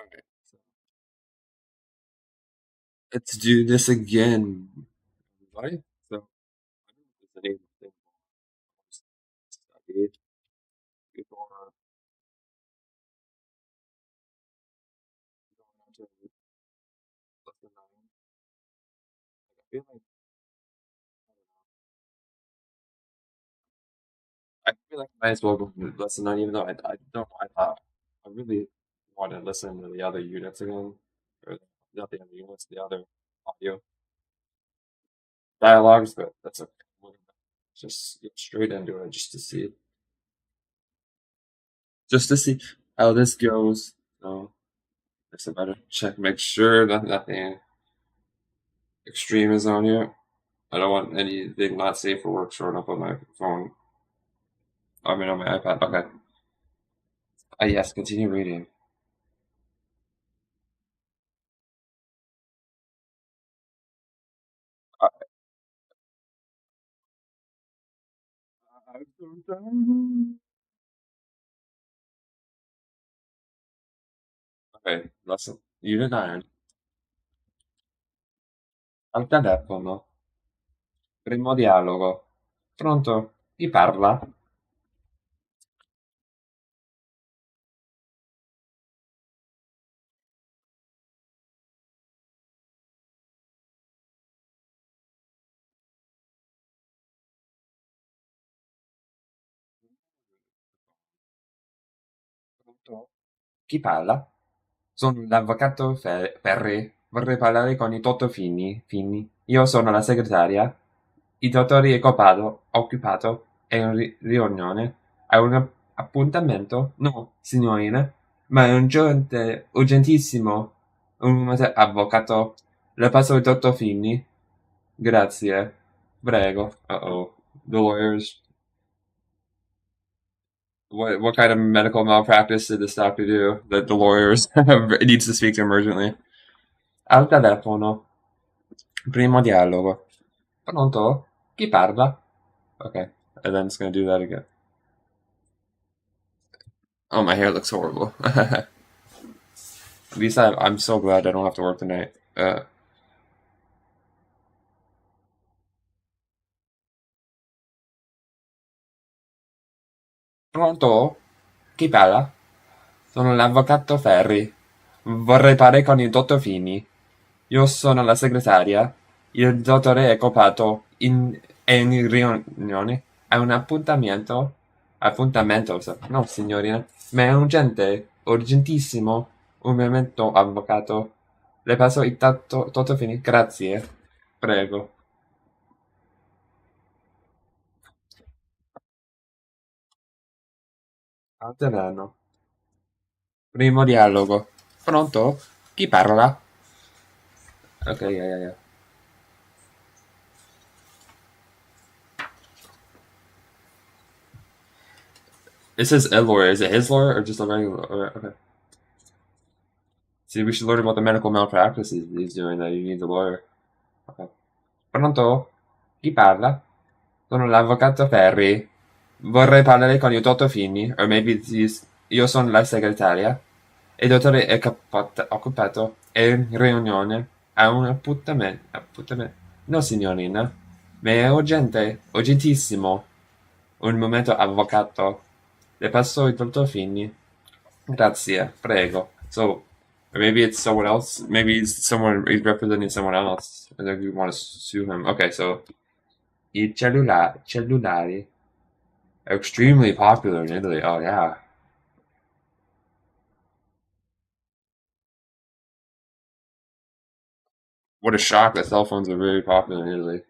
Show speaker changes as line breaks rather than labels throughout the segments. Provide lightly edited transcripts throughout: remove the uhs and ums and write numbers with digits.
Okay, so let's do this again, everybody. So I don't know if the name of the thing was studied before going on to lesson nine. Like, I feel like I might as well go with lesson nine, even though I don't. I thought I really want to listen to the other units again, or not the other units, the other audio dialogues, but that's okay. We're gonna just get straight into it, just to see how this goes. So, guess I better check, make sure that nothing extreme is on here. I don't want anything not safe for work showing up on my phone. I mean, on my iPad. Okay. Yes, continue reading. Uh, I'm so done. Okay, lesson. Unit 9. Al telefono. Primo dialogo. Pronto? Chi parla? Pronto? Chi parla? Sono l'avvocato Ferri. Vorrei parlare con i Tottofini. Fini. Io sono la segretaria. Il dottore è occupato, è in riunione. Ha un appuntamento? No, signorina. Ma è urgentissimo. Avvocato. Le passo il dottor Fini. Grazie. Prego. Uh-oh. The lawyers. What kind of medical malpractice did this doctor do that the lawyers needs to speak to him urgently? Al telefono. Primo dialogo. Pronto? Chi parla? Okay. And then it's gonna do that again. Oh, my hair looks horrible. At least I'm so glad I don't have to work tonight. Pronto? Chi parla? Sono l'avvocato Ferri. Vorrei parlare con il dottor Fini. Io sono la segretaria. Il dottore è occupato è in riunione. Ha un appuntamento? Appuntamento, no, signorina. Ma è urgente, urgentissimo. Un momento, avvocato. Le passo il dottor Fini. Grazie. Prego. Alterano. Primo dialogo. Pronto? Chi parla? Ok, yeah, yeah, yeah. It says a lawyer. Is it his lawyer or just a regular lawyer? Okay. See, we should learn about the medical malpractice he's doing that you need a lawyer. Okay. Pronto? Chi parla? Sono l'avvocato Ferri. Vorrei parlare con il dottor Fini, or maybe io sono la segretaria. Il dottore è occupato, è in riunione, ha un appuntamento. No, signorina, ma è urgente, urgentissimo. Un momento, avvocato. Le passo il dottor Fini. Grazie, prego. So, maybe it's someone else. Maybe he's representing someone else. And then you want to sue him. Okay, so i cellulari are extremely popular in Italy. Oh yeah. What a shock that cell phones are very popular in Italy.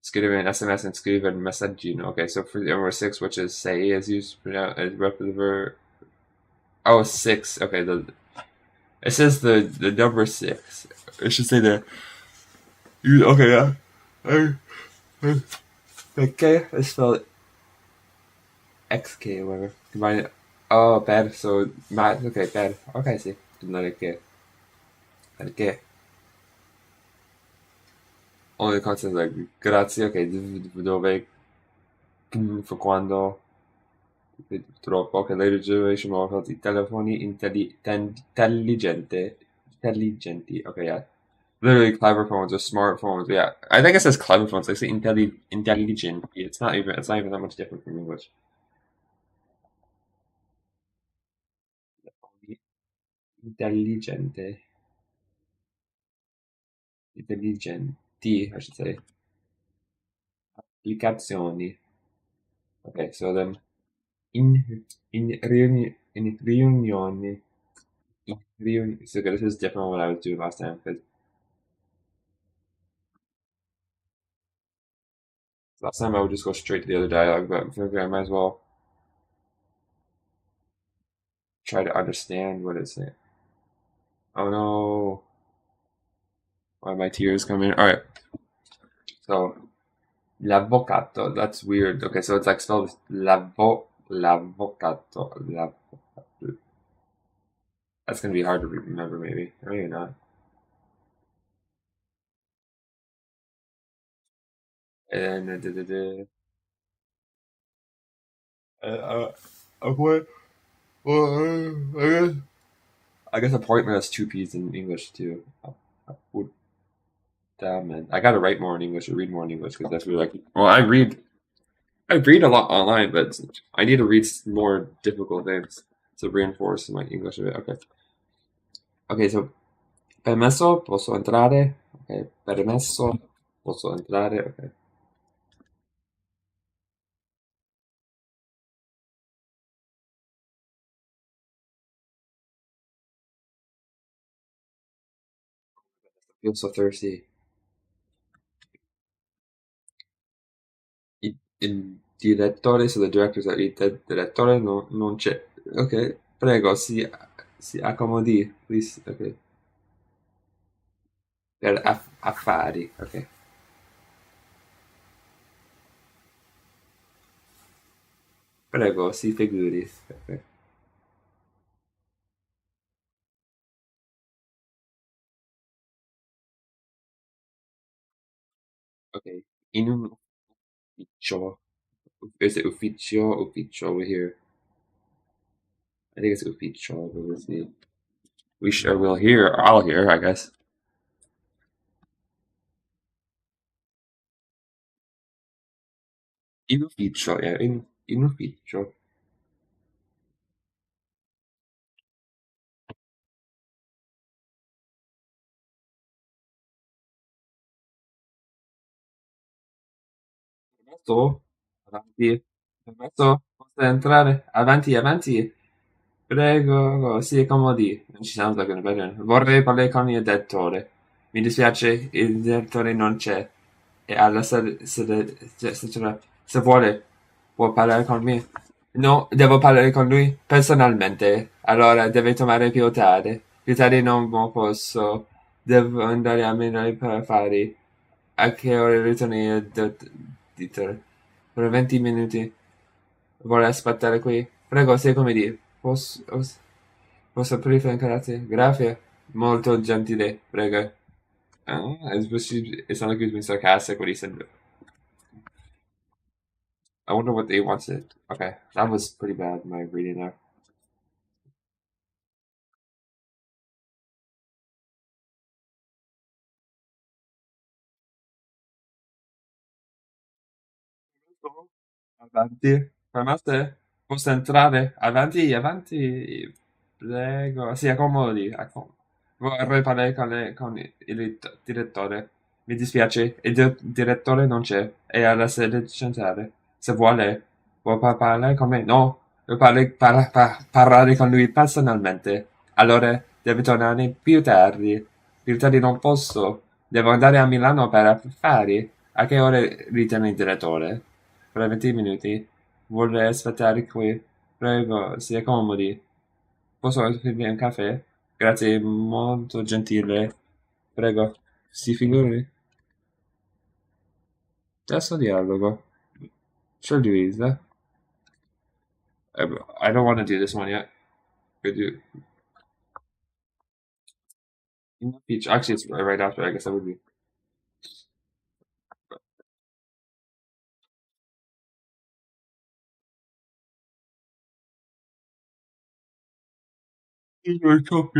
Scrivere an SMS and scrivere un messaggino. Okay, so for the number six, which is say, as used to pronounce as rep of the verb. Oh, six. Okay, it says the number six. It should say the. Okay, yeah. Okay, I spelled XK or whatever. Combine it. Oh, bad. So, okay, bad. Okay, sì. Non è che. Perché only concept like grazie, okay, dove, for quando, Troppo. Okay, later generation more called telefoni intelligenti. Okay, yeah. Literally clever phones or smartphones. Yeah, I think it says clever phones. They say intelligenti. It's not even. It's not even that much different from English. Intelligente, intelligenti. I should say. Applicazioni. Okay, so then in riunioni. So this is different from what I was doing last time because last time I would just go straight to the other dialogue, but I figure I might as well try to understand what it's saying. Oh no, why are my tears coming? All right, so l'avvocato. That's weird. Okay, so it's like spelled l'avvocato. That's gonna be hard to remember, maybe. Or maybe not. And what? Well, I guess appointment has two P's in English too. Damn man, I gotta write more in English or read more in English because that's really like. Well, I read a lot online, but I need to read more difficult things to reinforce my English a bit. Okay, okay. So permesso, posso entrare? Okay, permesso, posso entrare? Okay. I feel so thirsty. Il direttore, so the director's at il direttore non c'è. Ok, prego, si accomodi, please. Ok, per affari. Ok, prego, si figuri. Ok, ok. In un ufficio. Is it ufficio? Ufficio over here. I think it's ufficio, but we'll see. We sure will hear, or I'll hear, I guess. In ufficio, yeah, in ufficio. Permesso? Avanti. Permesso? Posso entrare? Avanti, avanti. Prego, si accomodi. Non ci siamo da bene. Vorrei parlare con il direttore. Mi dispiace, il direttore non c'è. E alla se vuole, può parlare con me. No, devo parlare con lui personalmente. Allora deve tomare più tardi. Più tardi non posso. Devo andare a menare per affari. A che ora ritorni il direttore? Per 20 minuti. Vuole aspettare qui? Prego, sei come dire. Posso aprire, grazie. Grazie. Molto gentile, prego. It sounded like he was being sarcastic when he said, I wonder what they wanted. Okay, that was pretty bad, my reading there. Avanti, fermate, posso entrare? Avanti, avanti, prego. Si accomodi. Vorrei parlare con il direttore. Mi dispiace, il direttore non c'è, è alla sede centrale. Se vuole, può parlare con me? No, devo parlare con lui personalmente. Allora, deve tornare più tardi. Più tardi non posso. Devo andare a Milano per affari. A che ore ritiene il direttore? Per 20 minuti. Vorrei aspettare qui. Prego, si accomodi. Posso offrirmi un caffè? Grazie, molto gentile. Prego, si figuri. Terzo dialogo. C'è Luisa. I don't want to do this one yet. Could you? In the beach. Actually, it's right after. I guess that would be. Non capisco.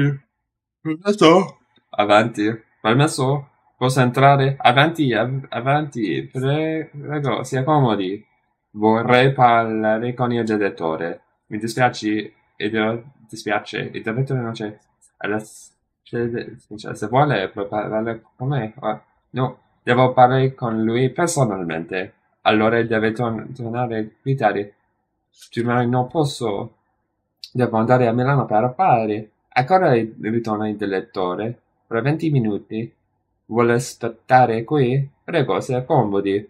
Permesso? Avanti. Permesso? Posso entrare? Avanti, avanti. Prego, si accomodi. Vorrei parlare con il direttore. Mi dispiace, dispiace, il direttore non c'è. Se vuole, può parlare con me. No, devo parlare con lui personalmente. Allora deve tornare più tardi. Non posso. Devo andare a Milano per fare. A che ora ritorna il direttore? Fra 20 minuti? Vuole aspettare qui? Prego, si accomodi.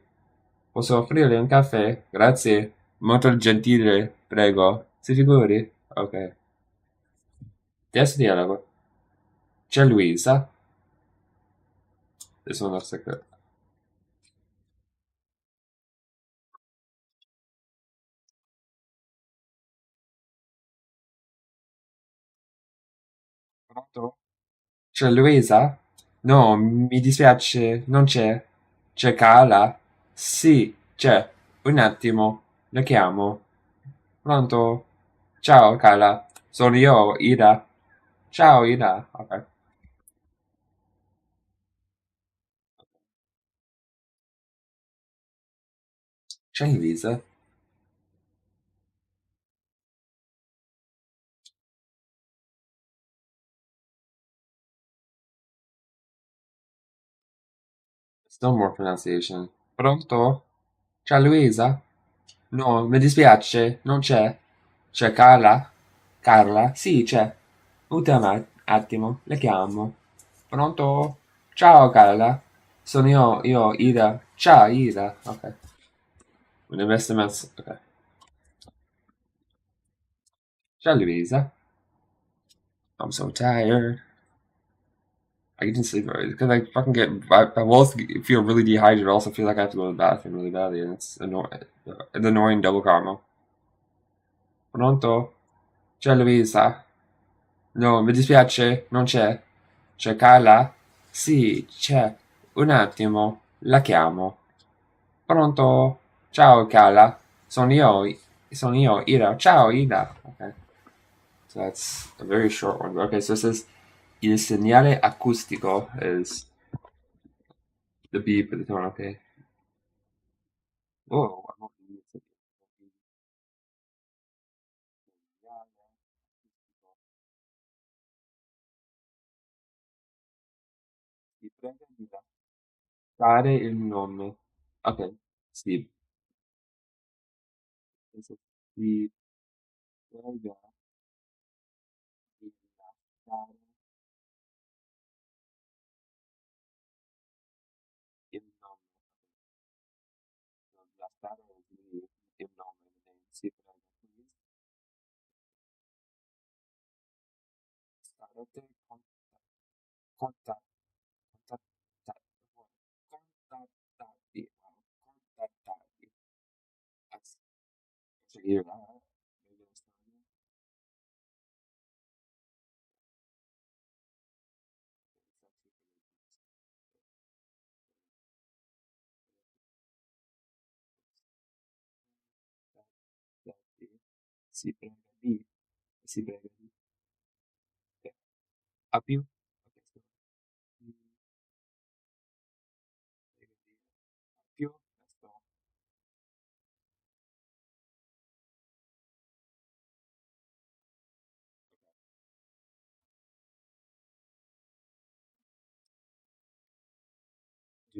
Posso offrirle un caffè? Grazie. Molto gentile, prego. Si figuri? Ok. Terzo dialogo. C'è Luisa. E sono secreto. Pronto? C'è Luisa? No, mi dispiace, non c'è. C'è Carla? Sì, c'è. Un attimo, la chiamo. Pronto? Ciao Carla, sono io, Ida. Ciao Ida. Ok. C'è Luisa? Still more pronunciation. Pronto? Ciao Luisa? No, mi dispiace, non c'è. C'è Carla? Carla? Sì, c'è. Un attimo, le chiamo. Pronto? Ciao Carla. Sono io, Ida. Ciao Ida. Ok. Un investimento. Ok. Ciao Luisa. I'm so tired. I can sleep because I fucking get. I both feel really dehydrated. I also feel like I have to go to the bathroom really badly, and it's annoying double karma. Pronto? C'è Luisa? No, mi dispiace, non c'è. C'è Carla? Sì, c'è. Un attimo, la chiamo. Pronto? Ciao Carla. Sono io, Ida. Ciao Ida. Okay. So that's a very short one. Okay, so it says il segnale acustico is the beep of the tone. Okay. Whoa, I'm not gonna use it. Ti prego di lasciare il nome. Ok, sì. Adesso ti prego di lasciare il nome. Non lasciare il nome. Sì, prego. Please, starete contattati. Contattati. Contattati. So you that. Maybe it's si prende di, si prende di, a più, ok, più, questo,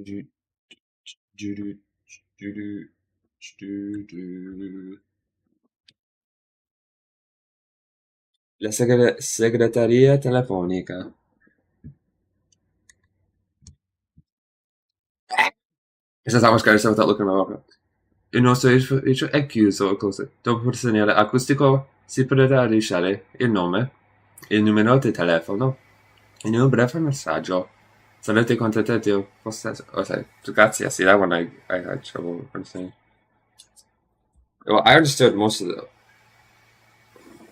giu, giu, giu, giu, la segreteria telefonica. Questa stava scarsando without looking at my weapon. Il nostro edificio è chiuso così. Dopo il segnale acustico si potrà lasciare il nome, il numero di telefono in un breve messaggio. Se avete contattato il possesso... Okay, grazie. I see that one I had trouble understanding. Well, I understood most of the...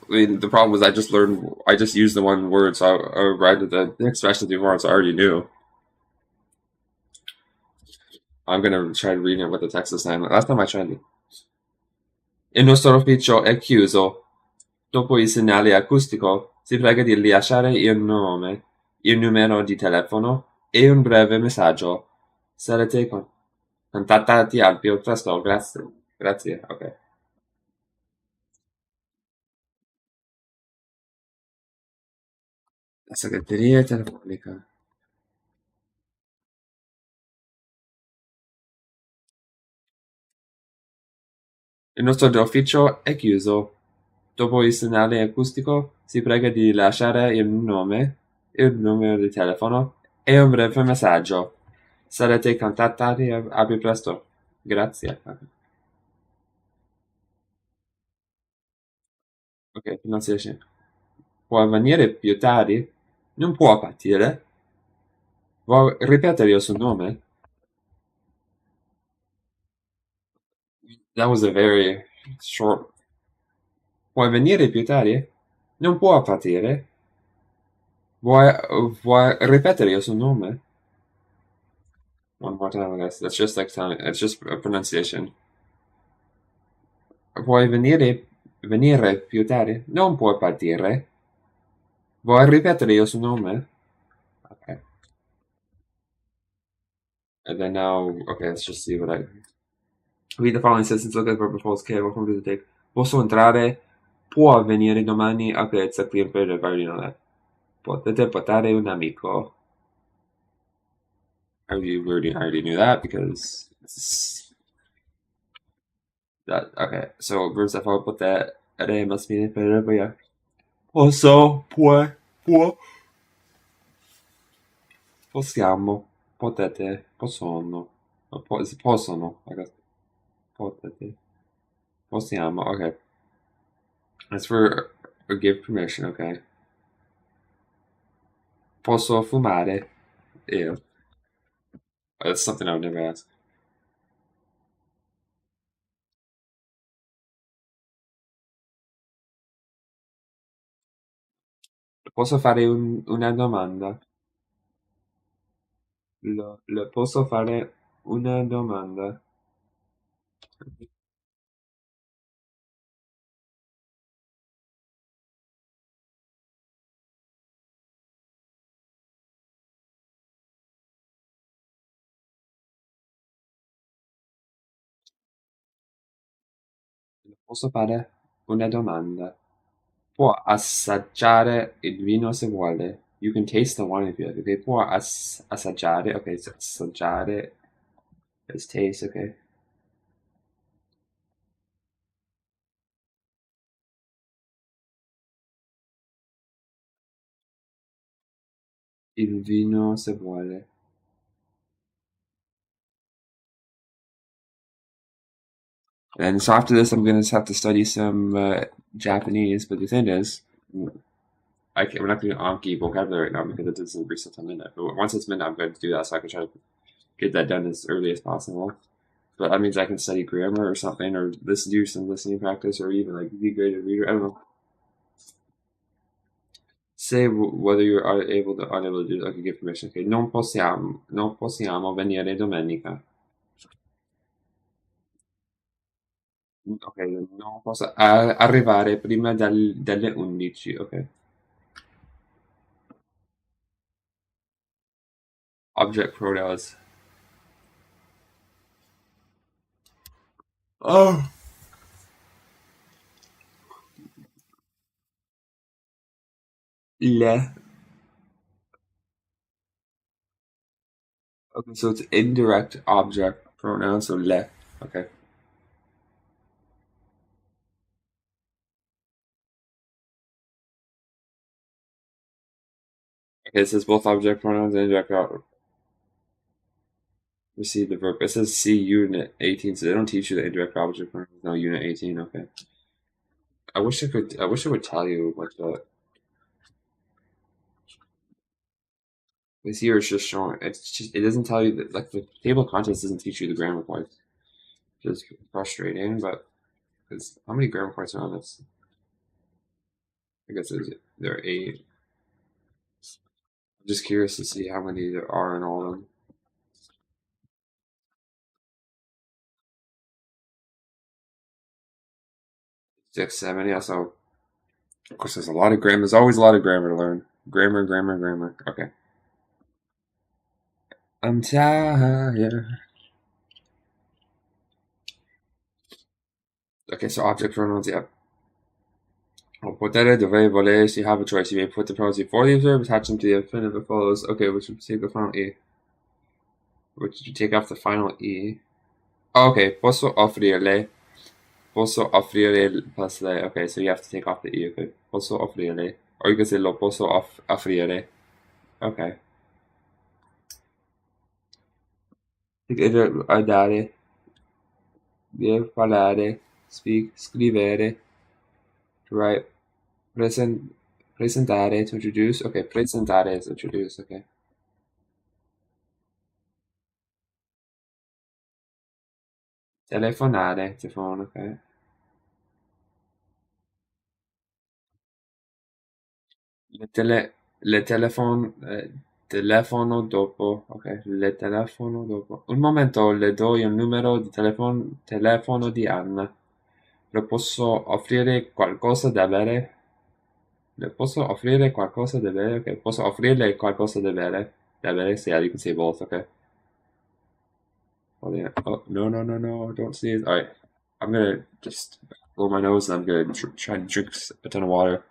I mean, the problem was I just used the one word, so I read the expression before, so I already knew. I'm gonna try reading it with the text this time. Last time I tried. Il nostro ufficio è chiuso. Dopo il segnale acustico Si prega di lasciare il nome, il numero di telefono e un breve messaggio. Sarete contattati al più presto. Grazie. Grazie. Ok. La segreteria telefonica. Il nostro ufficio è chiuso. Dopo il segnale acustico, si prega di lasciare il nome, il numero di telefono e un breve messaggio. Sarete contattati a più presto. Grazie. Ok, pronunciation. Può venire più tardi? Non può partire? Vuoi ripetere il suo nome? That was a very short. Puoi venire più tardi? Non può partire? Vuoi, vuoi ripetere il suo nome? One more time, I guess. That's just like time. It's just a pronunciation. Vuoi venire più tardi? Non può partire. Vuoi ripetere il suo nome? Okay. And then now, okay, let's just see what I read the following sentence. Look at the verb false. Okay, welcome to the tape. Posso entrare? Può venire domani? Okay, it's a clear imperative. I already know that. Potete portare un amico? I already knew that because that. Okay, so verbs that follow potere must be an imperative, but yeah. Può, possiamo, potete, possono, possono, I guess. Potete, possiamo, okay. That's for give permission, okay. Posso fumare? Ew. That's something I would never ask. Posso fare una domanda? Le posso fare una domanda? Le posso fare una domanda? Può assaggiare il vino se vuole. You can taste the wine if you like. Okay, può assaggiare. Okay, so assaggiare is taste. Okay. Il vino se vuole. And so after this, I'm gonna have to study some Japanese. But the thing is, we're not doing Anki vocabulary right now because it doesn't reset till midnight. But once it's midnight, I'm going to do that so I can try to get that done as early as possible. But that means I can study grammar or something, or do some listening practice, or even like be graded reader. I don't know. Say whether you're able to unable to do it. Okay, give permission. Okay, non possiamo venire domenica. Ok, non posso arrivare prima delle 11. Ok. Object pronouns. Oh. Le. Okay, so it's indirect object pronoun, so le. Okay. Okay, it says both object pronouns and indirect receive the verb. It says C unit 18, so they don't teach you the indirect object pronouns. No, unit 18. Okay. I wish I could. I wish it would tell you what the. This here is just showing. It's just. It doesn't tell you that. Like the table of contents doesn't teach you the grammar points. Just frustrating, but because how many grammar points are on this? I guess there are 8. I'm just curious to see how many there are in all of them. 6, 7. Yeah. So Of course, there's a lot of grammar. There's always a lot of grammar to learn. Grammar, grammar, grammar. Okay. I'm tired. Okay, so object pronouns, yeah. Potere, dovrei, volere, so you have a choice. You may put the pronouns before the verb, attach them to the infinitive that follows. Okay, which would take the final E. Which you take off the final E. Oh, okay, posso offrirle. Posso offrire plus le. Okay, so you have to take off the E. Okay, posso offrirle. Or you can say lo posso offrire. Okay. A dare, parlare, speak, scrivere, to write, present, presentare, to introduce. Okay, presentare is introduce. Okay. Telefonare, to phone. Okay. Le telefono, telefono dopo. Ok, le telefono dopo. Un momento, le do il numero di telefono di Anna. Le posso offrire qualcosa da bere? Le posso offrire qualcosa da bere? Ok, posso offrirle qualcosa da bere? Da bere? So yeah, you can say both, okay. Oh, yeah. Oh, no, no, no, no, don't sneeze. Alright, I'm gonna just blow my nose and I'm gonna try and drink a ton of water.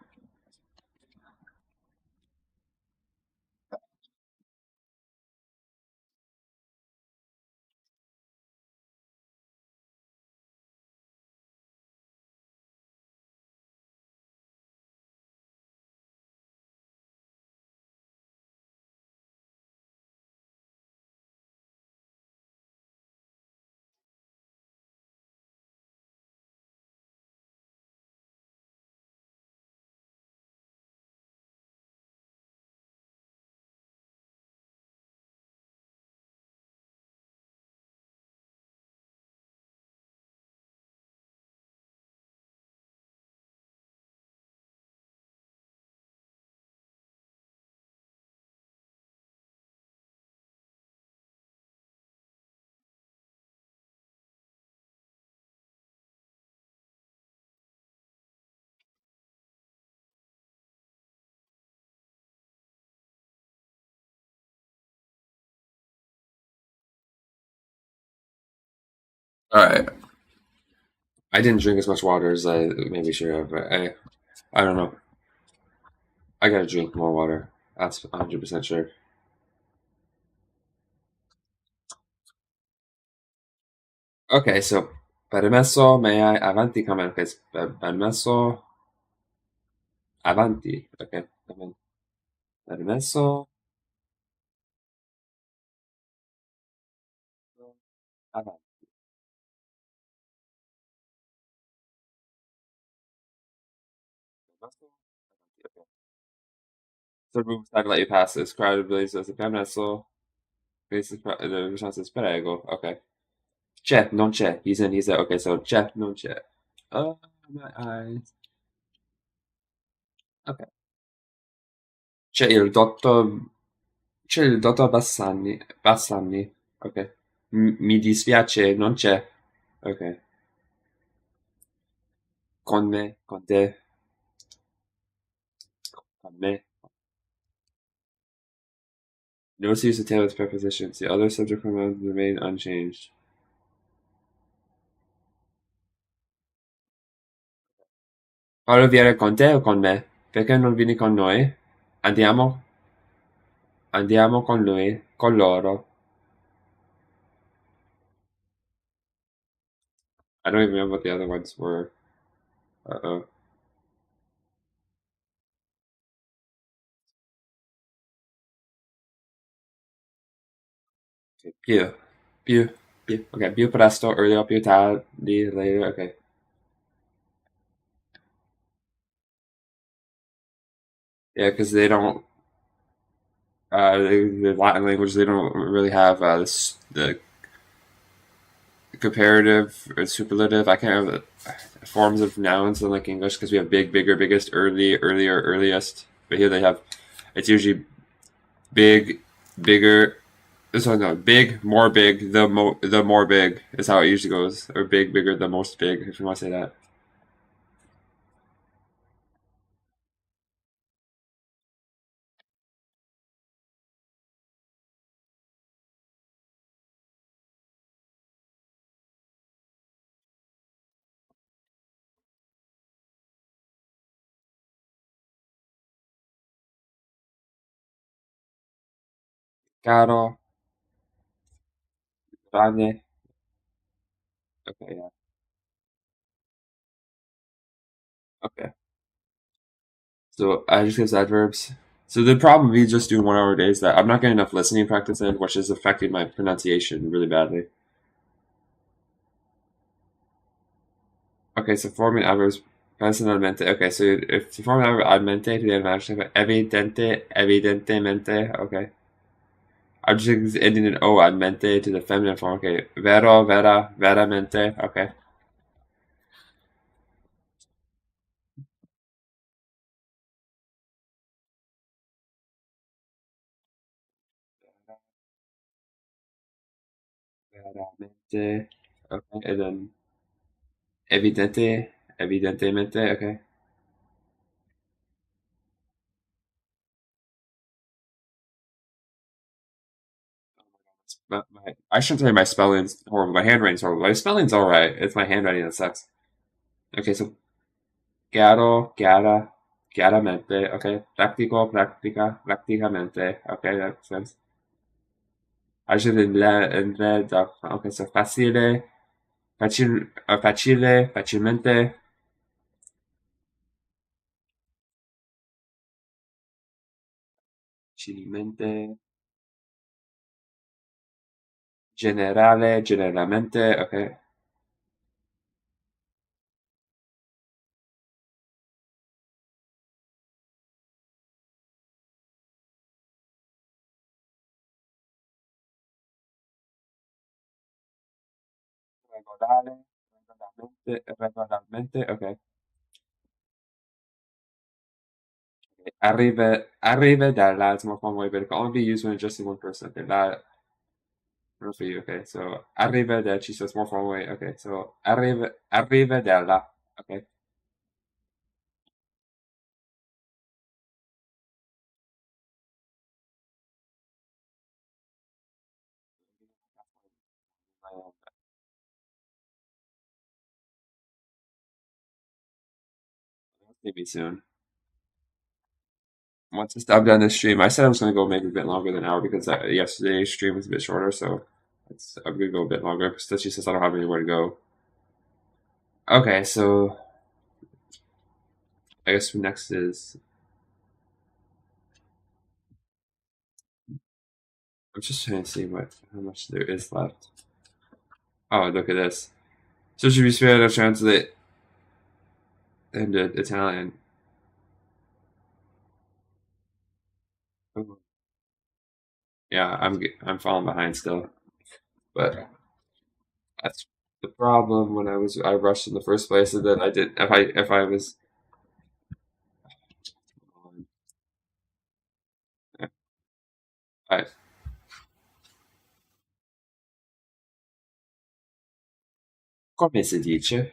Alright, I didn't drink as much water as I maybe should have, but I don't know. I gotta drink more water. That's 100% sure. Okay, so permesso, may I, avanti, come on, okay, permesso, avanti, okay, come on. Permesso, avanti, permesso, avanti, okay. So move time to let you pass this. Crowded Billy says, permesso, the response is prego, okay. C'è, non c'è, he's in, okay, so c'è, non c'è. Oh, my eyes. Okay. C'è il dottor C'è il dottor Bassani. Bassani. Ok. Mi dispiace, non c'è. Ok. Con me, con te, con me. Notice use the tail with prepositions. The other subject pronouns remain unchanged. Paolo viene con te o con me? Perché non vieni con noi? Andiamo? Andiamo con lui, con loro. I don't even remember what the other ones were. Uh-oh. Okay. Più. Okay, più presto, earlier, più tardi, later. Okay. Yeah, because they don't the Latin language, they don't really have the comparative or superlative. I can't have forms of nouns in like English because we have big, bigger, biggest, early, earlier, earliest. But here they have it's usually big, bigger. So no, big, more big, the more big is how it usually goes, or big, bigger, the most big, if you want to say that. caro, grande. Okay, yeah. Okay. So adjectives, adverbs. So the problem with just doing 1 hour a day is that I'm not getting enough listening practice in, which is affecting my pronunciation really badly. Okay, so forming adverbs personalmente. Okay, so if to form an adverb al mente, to the adjective evidente, evidentemente. Okay. Adjectives ending in o al mente to the feminine form. Okay. Vero, vera, veramente. Okay. Veramente. Okay. And then evidente, evidentemente. Okay. I shouldn't say my spelling's horrible. My handwriting's horrible. My spelling's alright. It's my handwriting that sucks. Okay, so chiaro, chiara, chiaramente. Okay. Practico, practica, practicamente. Okay, that makes sense. I should in okay, so facile, facile, facilmente, facilmente, generale, generalmente. Okay. Regolare, regolarmente. Okay. Arrive dalla is more formal way, but it can only be used when addressing one person. Okay, that not for you. Okay, so arrive del ci says more formal way. Okay, so arrive della. Okay. Maybe soon. Once I'm done this stream, I said I was going to go maybe a bit longer than an hour because yesterday's stream was a bit shorter, so I'm going to go a bit longer because she says I don't have anywhere to go. Okay, so I guess next is I'm just trying to see how much there is left. Oh, look at this. So should be fair to translate into Italian. Oh, yeah, I'm falling behind still, but that's the problem. When I rushed in the first place, and then I did. If I was, I come si dice?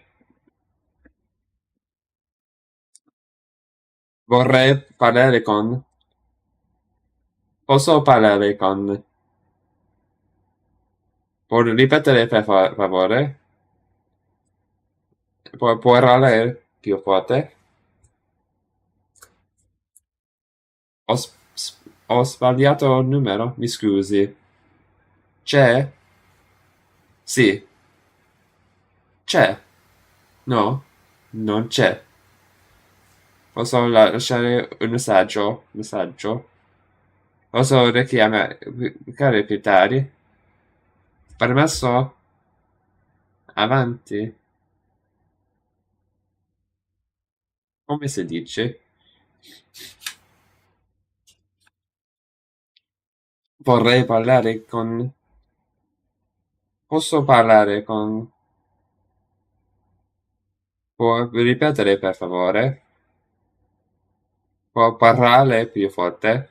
Vorrei parlare con. Posso parlare con. Può ripetere per favore? Può parlare più forte? Ho, ho sbagliato il numero? Mi scusi. C'è? Sì. C'è? No? Non c'è. Posso lasciare un messaggio? Messaggio? Posso richiamare più tardi? Permesso? Avanti? Come si dice? Vorrei parlare con. Posso parlare con. Può ripetere per favore? Può parlare più forte?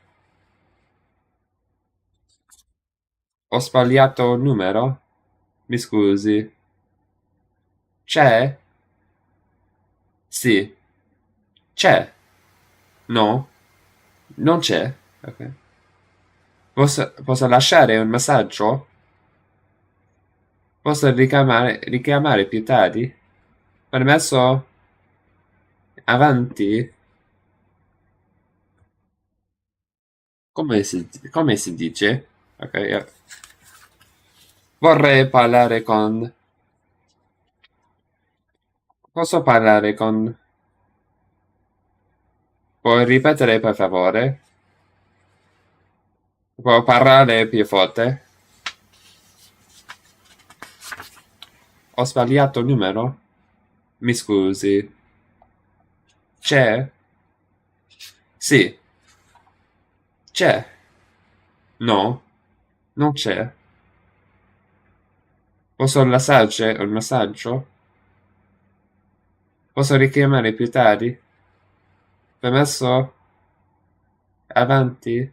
Ho sbagliato il numero? Mi scusi. C'è? Sì. C'è? No? Non c'è? Ok. Posso lasciare un messaggio? Posso richiamare più tardi? Permesso? Avanti? Come si dice? Ok, yeah. Vorrei parlare con... Posso parlare con... Puoi ripetere per favore? Può parlare più forte? Ho sbagliato il numero? Mi scusi. C'è? Sì. C'è? No? Non c'è? Posso lasciarci un messaggio? Posso richiamare più tardi? Permesso? Avanti?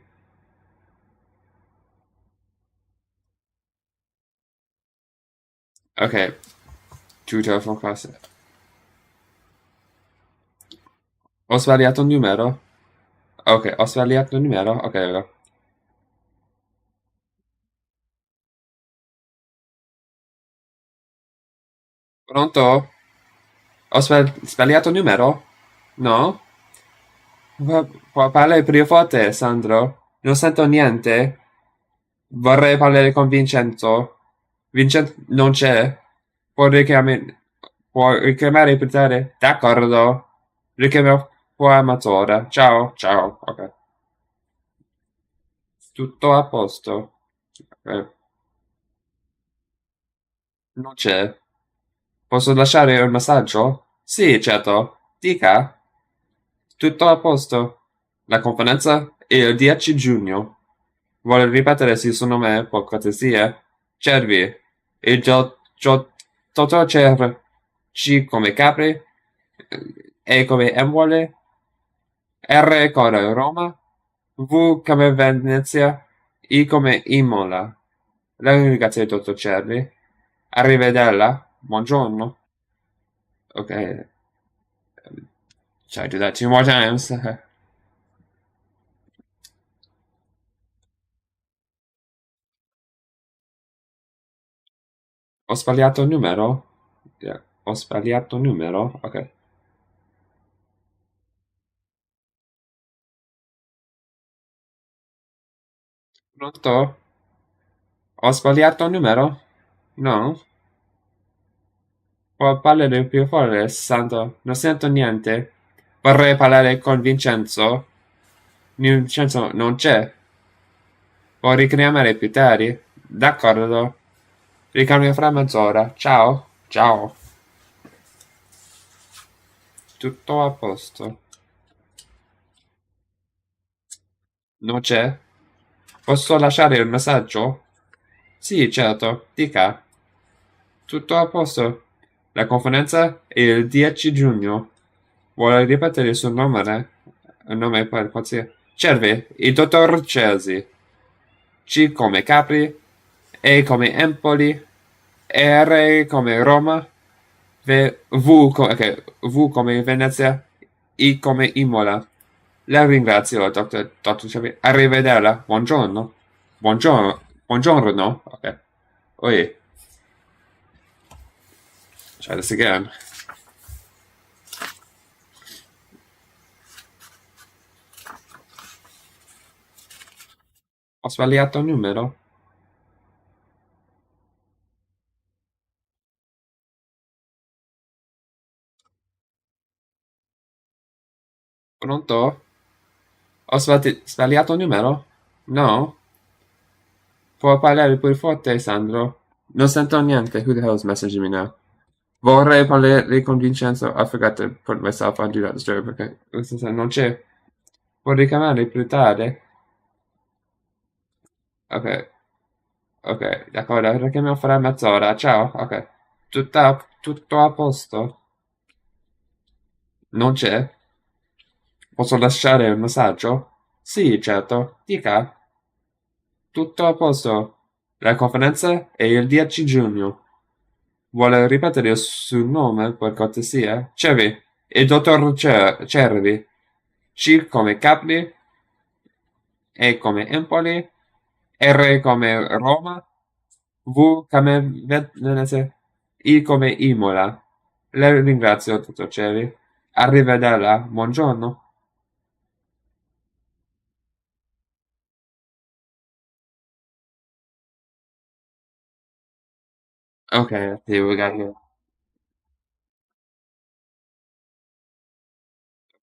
Ok. Two telephone calls. Ho sbagliato il numero? Ok, ho sbagliato il numero? Ok, ok. Pronto? Ho sbagliato il numero? No? Può parlare più forte, Sandro? Non sento niente. Vorrei parlare con Vincenzo. Vincenzo non c'è. Può richiamare più tardi? D'accordo. Richiamo poi a mezz'ora. Ciao, ciao. Ok. Tutto a posto. Ok. Non c'è. Posso lasciare un messaggio? Sì, certo. Dica. Tutto a posto. La conferenza è il 10 giugno. Vuole ripetere il suo nome per cortesia? Cervi. Il dottor Cer. C come Capri. E come Embole. R come Roma. V come Venezia. I come Imola. La ringrazio, dottor Cervi. Arrivederla. Buongiorno. Okay. Should I do that two more times? Ho sbagliato il numero? Yeah. Ho sbagliato il numero? Ok. Pronto? Ho sbagliato il numero? No? Può parlare più forte, santo. Non sento niente. Vorrei parlare con Vincenzo. Vincenzo non c'è. Può richiamare più tardi? D'accordo. Ricambio fra mezz'ora. Ciao. Ciao. Tutto a posto. Non c'è? Posso lasciare il messaggio? Sì, certo. Dica. Tutto a posto. La conferenza è il 10 giugno. Vuole ripetere il suo nome? Il nome per cortesia. Cervi, il dottor Chelsea. C come Capri. E come Empoli. R come Roma. V come Venezia. I come Imola. La ringrazio, dottor Cervi. Arrivederla. Buongiorno. Buongiorno. Buongiorno. Ok. Oi. Try this again. Ho sbagliato il numero? Pronto? Ho sbagliato il numero? No? Può parlare più forte, Sandro? Non sento niente. Who the hell is messaging me now? Vorrei parlare con Vincenzo. I forgot to put myself on Do Not Disturb perché non c'è. Può richiamare più tardi? Ok, ok, d'accordo. Richiamiamo fra mezz'ora. Ciao, ok. Tutto a posto? Non c'è? Posso lasciare un messaggio? Sì, certo. Dica. Tutto a posto. La conferenza è il 10 giugno. Vuole ripetere il suo nome per cortesia? Cervi. Il dottor Cervi. C come Capri. E come Empoli. R come Roma. V come Venezia. I come Imola. Le ringrazio, dottor Cervi. Arrivederla. Buongiorno. Okay, see what we got here.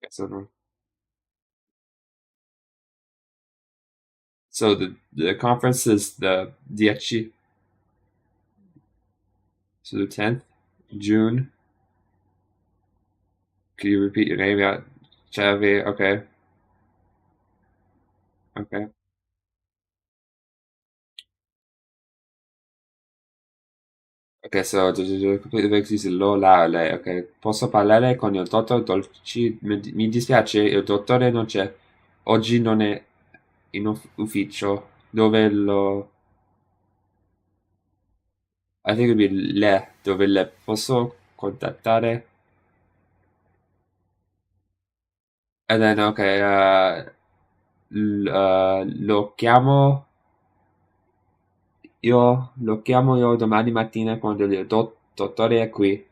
Okay, so the conference is the 10, so the 10th June. Can you repeat your name? Yeah, Chavi. Okay, okay. Ok, so complete vacancies low lei. Ok, posso parlare con il dottor Dolci? Mi dispiace, il dottore non c'è. Oggi non è in ufficio. Dove lo... I think it'd be le. Dove le posso contattare? And then, ok, lo chiamo io domani mattina quando il dottore è qui.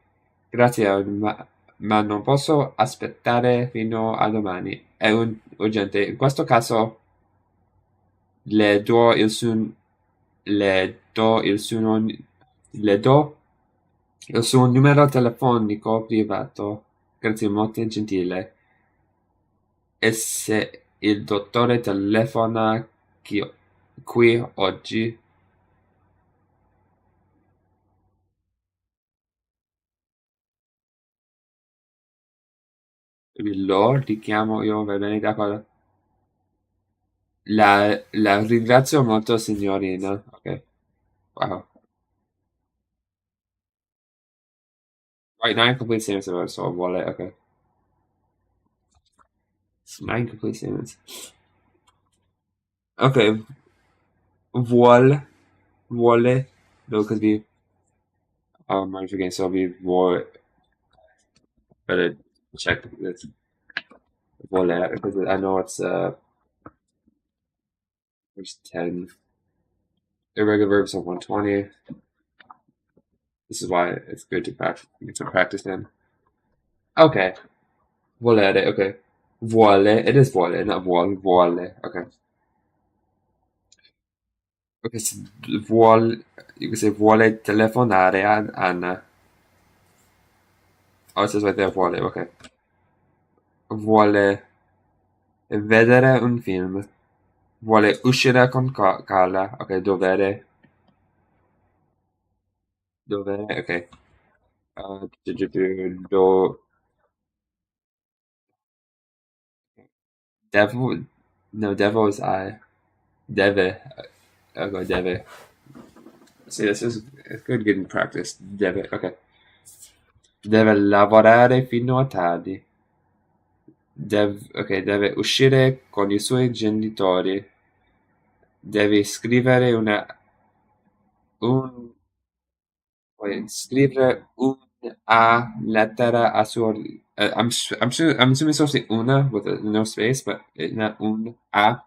Grazie, ma non posso aspettare fino a domani. È urgente. In questo caso le do il suo, le do il suo, le do il suo numero telefonico privato. Grazie, molto gentile. E se il dottore telefona qui oggi, lo richiamo io, va bene, d'accordo. La ringrazio molto, signorina. Ok, wow. Right, nine complete sentences, so vuole, ok. Nine complete sentences. Ok, vuole, no, because we, I'm forgetting, so we better check this. Vuole, because I know it's, there's 10 irregular verbs of 120. This is why it's good to practice, get some practice in. Okay, volere, okay. Vuole, it is vuole, not vuole, okay. Okay, so you can say vuole telefonare a Anna. Oh, it says right there, vuole, okay. Vuole vedere un film. Vuole uscire con Carla. Ok, dovere, ok. Do, devil, no, devil is I. Deve, I'll go deve. See, this is it's good getting practice. Deve, okay. Deve lavorare fino a tardi. Ok, deve uscire con i suoi genitori. Devi scrivere un Wait, scrivere una lettera a suo... I'm assuming it's supposed to say una with no space, but not a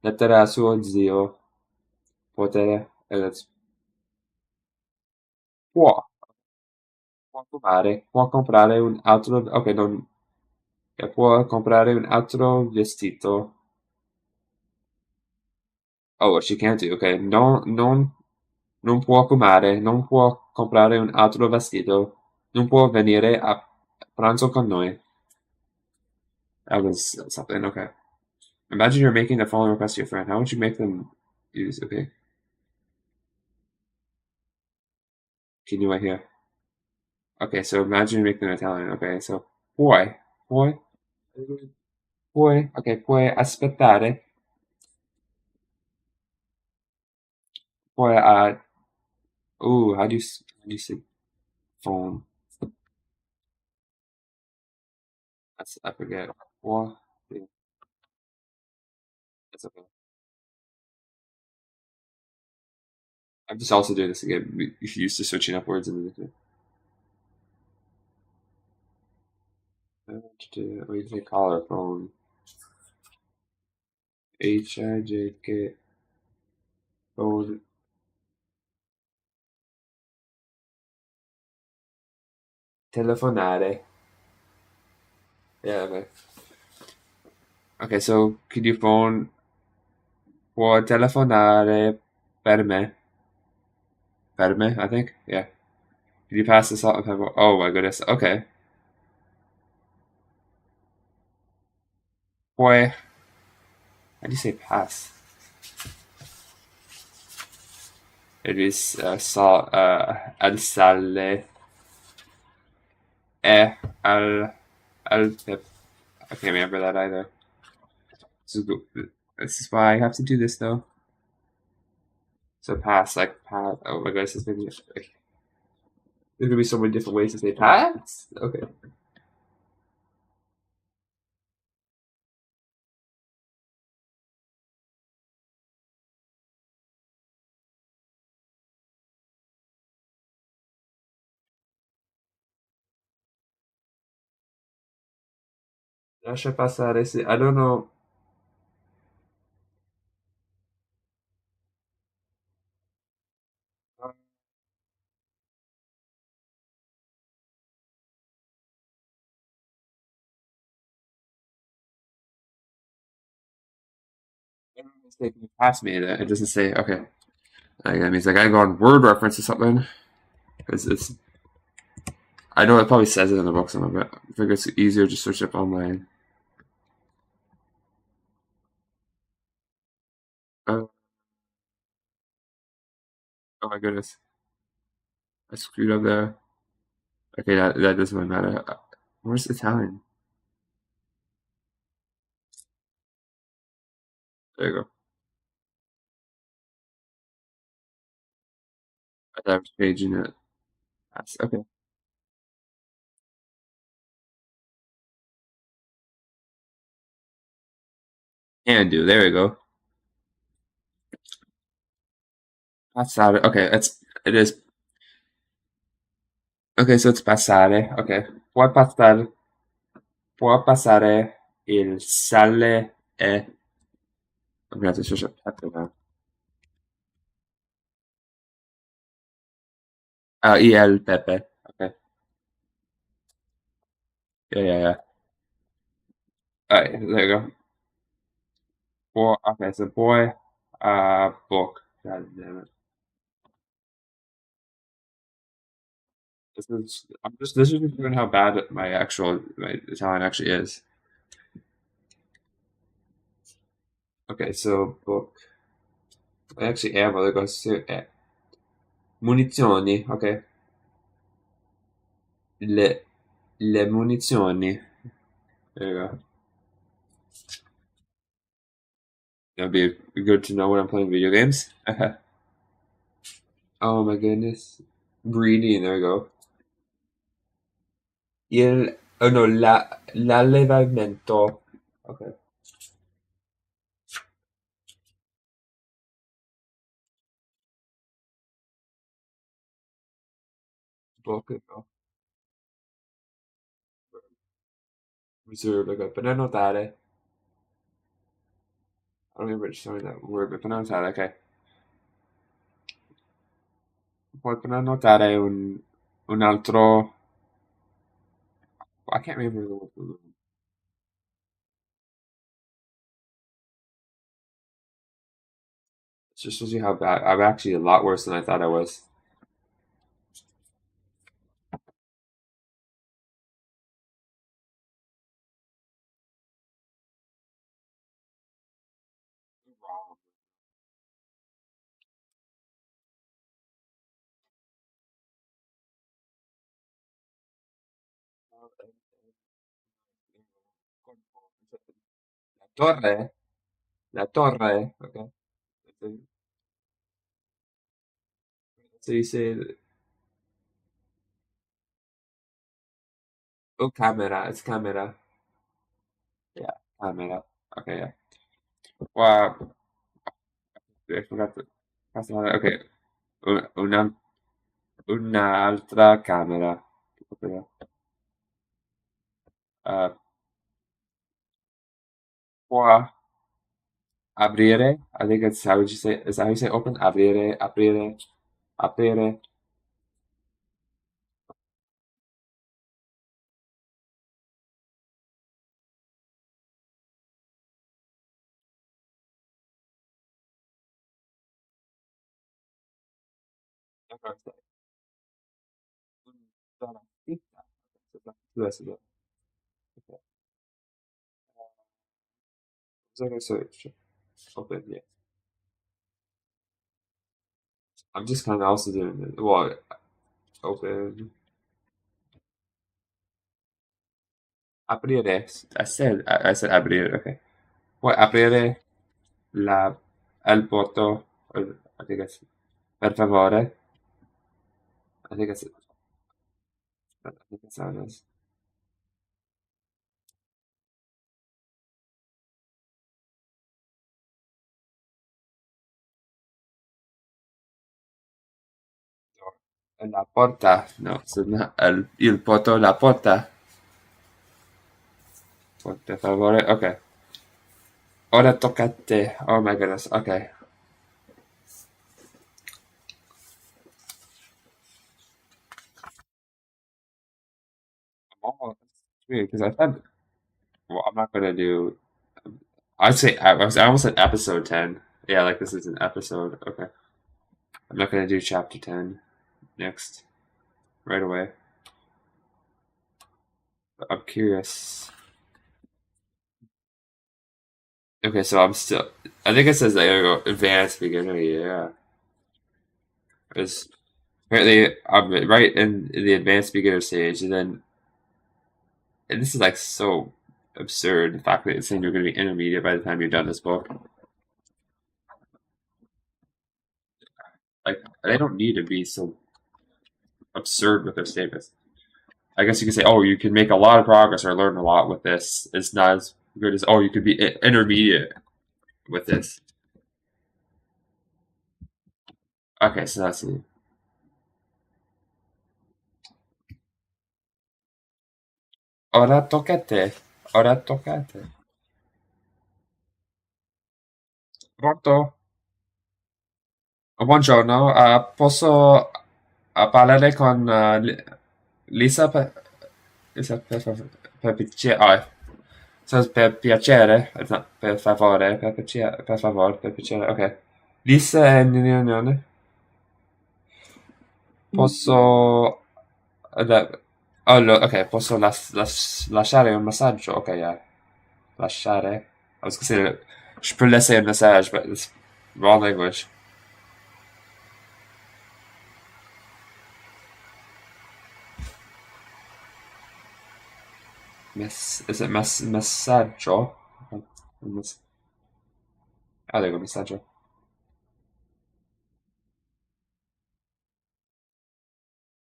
lettera a suo zio. Potere, può, può comprare un altro, ok, non, può comprare un altro vestito. Oh, she can't do, ok, non può fumare, non può comprare un altro vestito, non può venire a pranzo con noi. That was something, okay. Imagine you're making the following request to your friend. How would you make them use? Okay, can you right here? Okay, so imagine you're making them Italian. Okay, so puoi, puoi aspettare, puoi ooh, how do you say phone? I forget. Puoi, yeah, that's okay. I'm just also doing this again. You're used to switching up words in the what do you say? Collar phone. HIJK phone. Telefonare. Yeah, okay. Okay, so could you phone può telefonare per me? Verme, I think. Yeah. Did you pass the salt and pepper? Oh my goodness. Okay. Boy, how do you say pass? It is salt, al sale, al, al pep. I can't remember that either. This is why I have to do this though. So pass, like pass. Oh my goodness, there's gonna be so many different ways to say pass. Okay. Lascia passare. I don't know. It's taking me past me. It doesn't say. Okay. Like, that means like I go on word reference or something. It's. I know it probably says it in the book somewhere, but I figure it's easier to search up online. Oh, oh my goodness. I screwed up there. Okay, that doesn't really matter. Where's Italian? There you go. I thought I was changing it. Okay. Can do. There we go. Passare. Okay, it is. Okay, so it's passare. Okay. Può passare il sale e. I'm gonna have to search up pepper now. El pepe. Okay. Yeah, yeah, yeah. Alright, there you go. Okay, so boy, book. God damn it. This is just showing how bad my Italian actually is. Okay, so book. I actually am. I'll go to munizioni. Okay, le le munizioni. There you go. That'd be good to know when I'm playing video games. Oh my goodness. Greedy. There you go. Oh no, l'allevamento. Okay. Book. Reserve. Okay. Prenotare. I don't remember showing that word, but prenotare. Okay. Puoi prenotare un altro. I can't remember the word. It just shows you how bad. I'm actually a lot worse than I thought I was. La torre? La torre? Okay. So you say, oh, camera. It's camera. Yeah, camera. Okay, yeah. Wow. I forgot to pass on. Okay. Una, un'altra camera. Okay. Uh, può aprire. I think that's how would you say, is that how you say open? Aprire, aprire, aprire. Okay. Cosa che search? Open, yeah. I'm just kind of also doing it. Well, open. Aprire. I said aprire. Okay. What aprire la el porto. I think it's per favore. I think it's I think it's how it is. La porta. No, so not il porto la porta. Per favore. Okay. Ora tocca a te. Oh my goodness. Okay. Oh, it's weird because I thought. Well, I'm not gonna do. I'd say I almost said episode 10. Yeah, like this is an episode. Okay. I'm not gonna do chapter 10 next right away. But I'm curious. Okay, so I'm still. I think it says that I go advanced beginner. Yeah, it's apparently I'm right in the advanced beginner stage, and this is like so absurd. The fact that it's saying you're going to be intermediate by the time you're done this book. Like they don't need to be so absurd with their statements. I guess you could say, oh, you can make a lot of progress or learn a lot with this. It's not as good as, oh, you could be intermediate with this. Okay, so that's it. Ora tocca a te. Ora tocca a te. Pronto? Oh, buongiorno, posso parlare con Lisa Lisa per piacere? Per piacere? No, per favore, per piacere, per favore, per piacere, ok. Lisa è in riunione? Posso... Allora, ok, posso lasciare un messaggio? Ok, yeah. Lasciare? I was gonna say, je peux laisser un message, but it's wrong language. Is it messaggio? Okay. Ah, there you go, messaggio.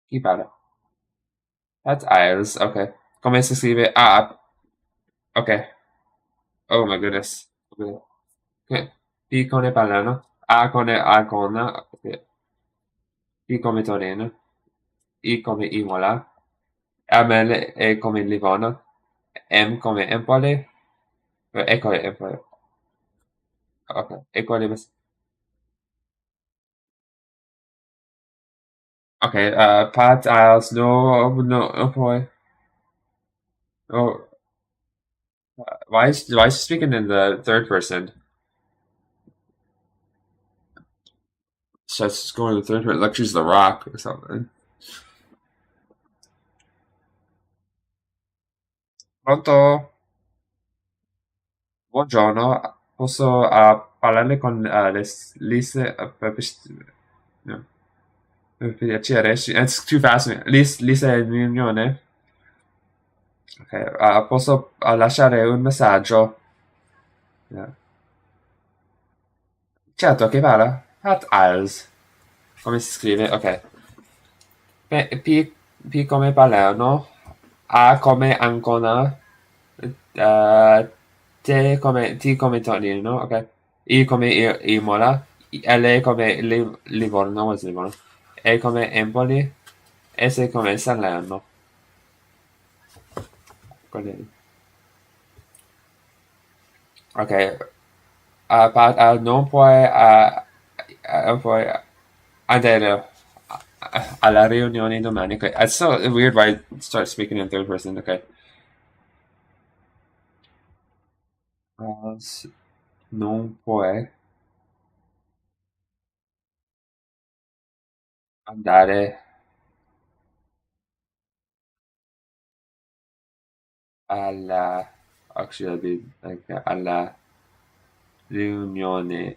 Chi parla? That's eyes, okay. Come si scrive? Ah, okay. Oh my goodness. Okay. Okay. P come parlano? A come Arcona. Okay. P come Torino. I come Imola. ML è come Livorno. M come Empoli. E come Empoli. Ok. E quale... Okay, Pat Isles, no, no, no, boy. Oh, why is she speaking in the third person? So it's going to the third person, like she's the Rock or something. Pronto? Buongiorno, posso parlare con Lise no, per piacere? It's too fast. Lise è in riunione? Ok, posso lasciare un messaggio? Yeah. Certo, che parla? At Isles. Come si scrive? Ok. P come Palermo, A come Ancona, T come Torino, ok? I come Imola, L come Livorno, what's Livorno? E come Empoli, S come Salerno. Quelli- Ok, non puoi andare alla riunione domani. Okay. It's so weird why I start speaking in third person. Okay. Non puoi andare alla, actually, like, alla riunione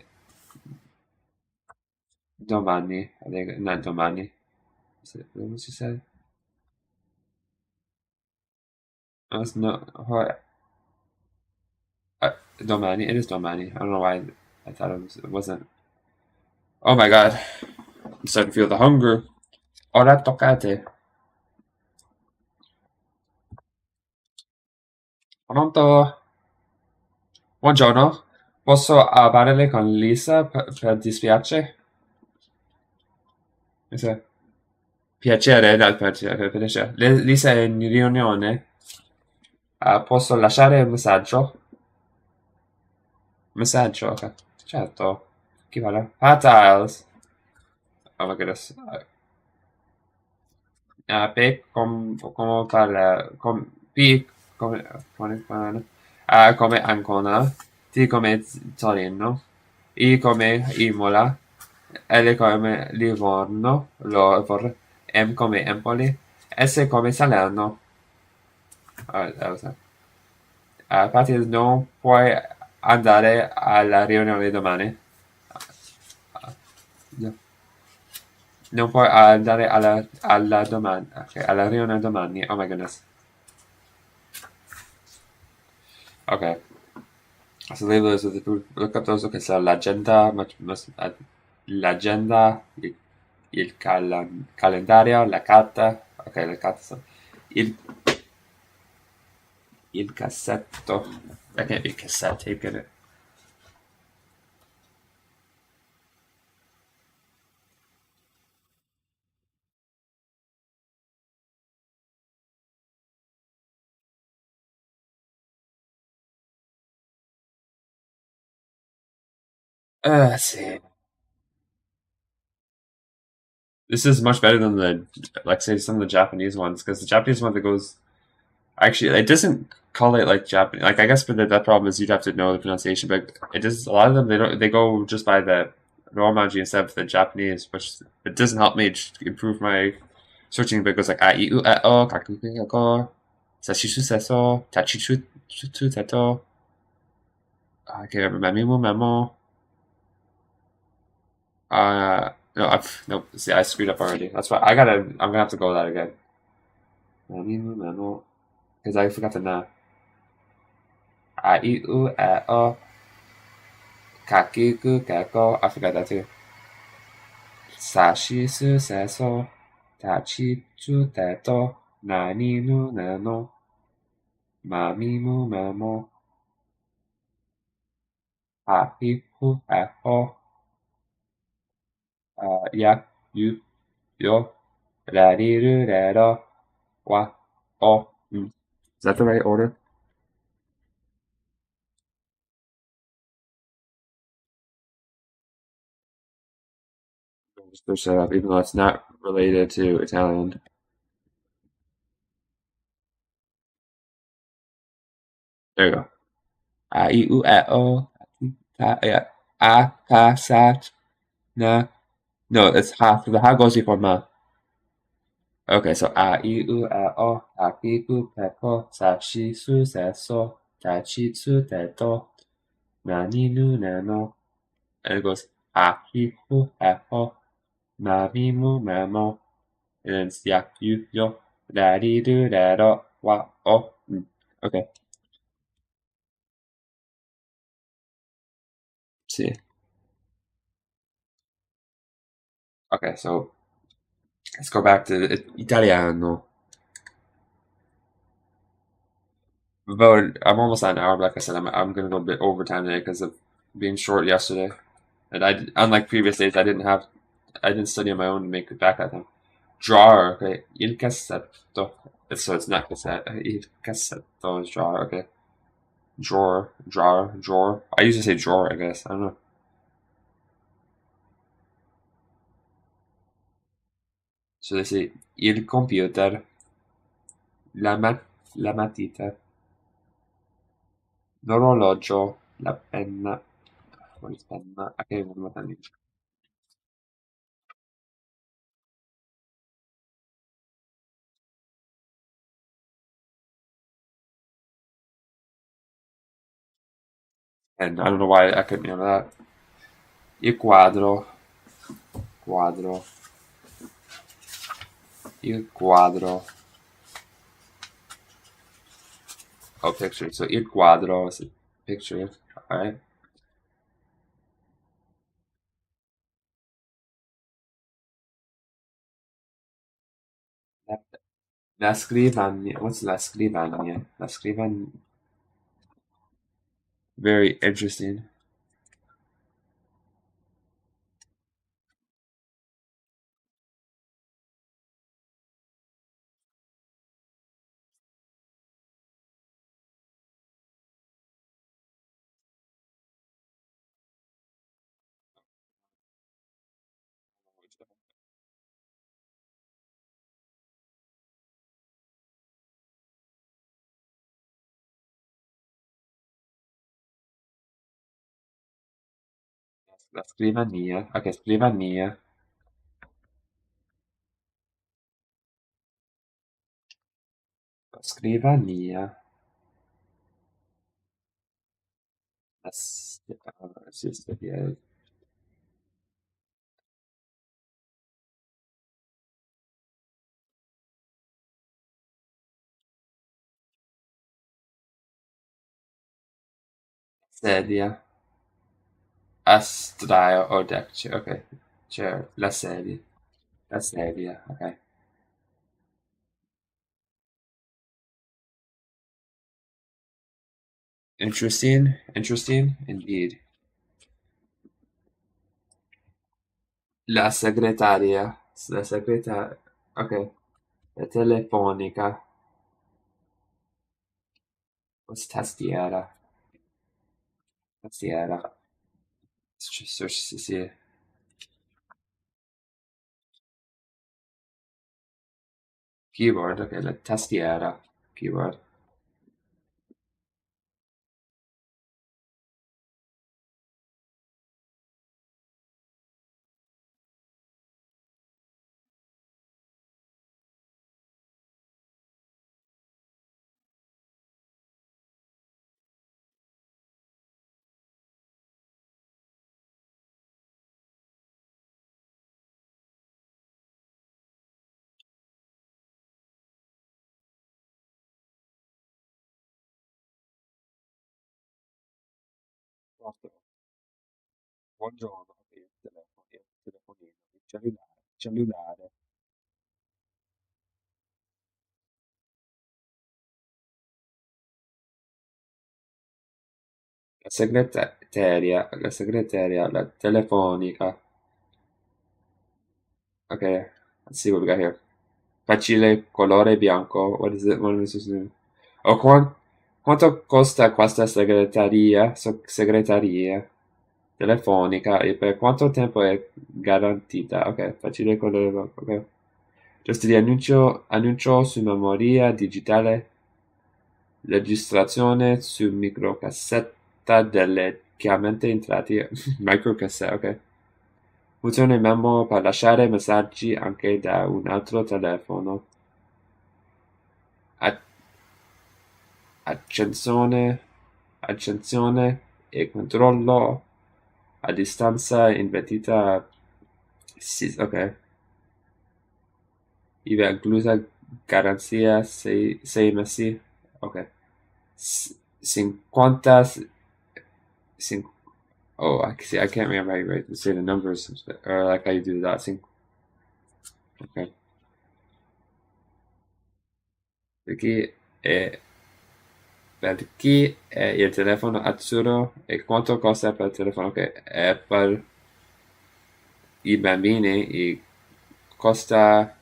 domani, not domani, come si say? No, domani, it is domani. I don't know why I thought it wasn't. Oh my god, I'm starting to feel the hunger. Ora tocca a te. Pronto? Buongiorno. Posso parlare con Lisa per dispiace? Lisa? Piacere, dal piacere. Lisa è in riunione? Posso lasciare un messaggio? Messaggio, ok. Certo. Chi parla? Ah, Tiles. Oh my goodness. P come parla? P come Ancona. T come Torino. I come Imola. L come Livorno. M come Empoli. S come Salerno. That was it. Patti, non puoi andare alla riunione domani? No. Non puoi andare alla domani. Okay, alla riunione domani. Oh my goodness. Okay. So label is look up those. Okay, so l'agenda, l'agenda, calendario, la carta. Ok, la carta. Il, il cassetto. Ok, il cassetto. Sì. This is much better than like, say, some of the Japanese ones, because the Japanese one that goes, actually, it doesn't call it like Japanese. Like, I guess, but that problem is you'd have to know the pronunciation, but it does, a lot of them, they go just by the Romanji instead of the Japanese, which it doesn't help me improve my searching, but it goes like, a, I, U, E, O, kaku, ko, sashisu, seso, tachichu, teto, I can't remember, memo, memo, no, nope, see, I screwed up already. That's why I'm gonna have to go with that again. Memo, memo, because I forgot the na. A, I, U, E, O, kakiku, keko, I forgot that too. Sashisu, seso, tachichu, teto, naninu, nano, mamimu, memo, hahihu, eho, ya, yu, yo, rariru, rero, wa, o. Is that the right order? Just push that up, even though it's not related to Italian. There you go. A, I, U, E, O, yeah. A, ka, sa, na. No, it's ha. So the ha goes before ma. Okay, so a, I, U, E, O, akiku, peko, sashi, su, seso, tachitsu, teto, naninu, nano. And it goes ahihu, eho, mamimu, mamo. And then it's ya, yu, yo, daddy, do, dado, wa, o. Okay, see. Okay, so let's go back to Italiano. About, I'm almost at an hour, but like I said, I'm gonna go a bit overtime today because of being short yesterday. And unlike previous days, I didn't study on my own to make it back that time. Drawer, okay. Il cassetto. So it's not cassette. Il cassetto is drawer, okay. Drawer. I usually say drawer, I guess. I don't know. So they say il computer, la, la matita, l'orologio, la penna. What is penna? I can't remember what that means. And I don't know why I couldn't remember that. Il quadro, quadro, il quadro. Oh, picture. So il quadro is a picture. All right. La, la scrivania. What's la scrivania? La scrivania. Very interesting. La scrivania. Okay, scrivania. La scrivania. Sì, sta via. Sedia. Astraio or deck chair. Okay. Chair. La sedia. La sedia. Okay. Interesting. Interesting indeed. La segretaria. La segretaria. Okay. La telefonica. What's tastiera? Tastiera. Sì. Keyboard. Okay. La tastiera. Keyboard. Quattro. Buongiorno. Okay, il telefono. Il telefonino. Il cellulare. Cellulare. La segreteria, la telefonica. Okay, let's see what we got here. Facile colore bianco. What is it? What is this name? Oh, quanto costa questa segreteria? Segreteria telefonica e per quanto tempo è garantita? Ok, facile colore bianco. Ok. Giusto di annuncio su memoria digitale, registrazione su microcassetta delle chiamate entrate. Microcassetta, ok. Funzione memo per lasciare messaggi anche da un altro telefono. A- accensione, accensione e controllo a distanza invertita. Sì, ok. Ivi inclusa garanzia 6 mesi. Ok. 50. cin- oh, I see. I can't remember how you write, say the numbers or like how you do that. Okay. Perché è, perché è il telefono azzurro e quanto costa per il telefono che è per i bambini e costa,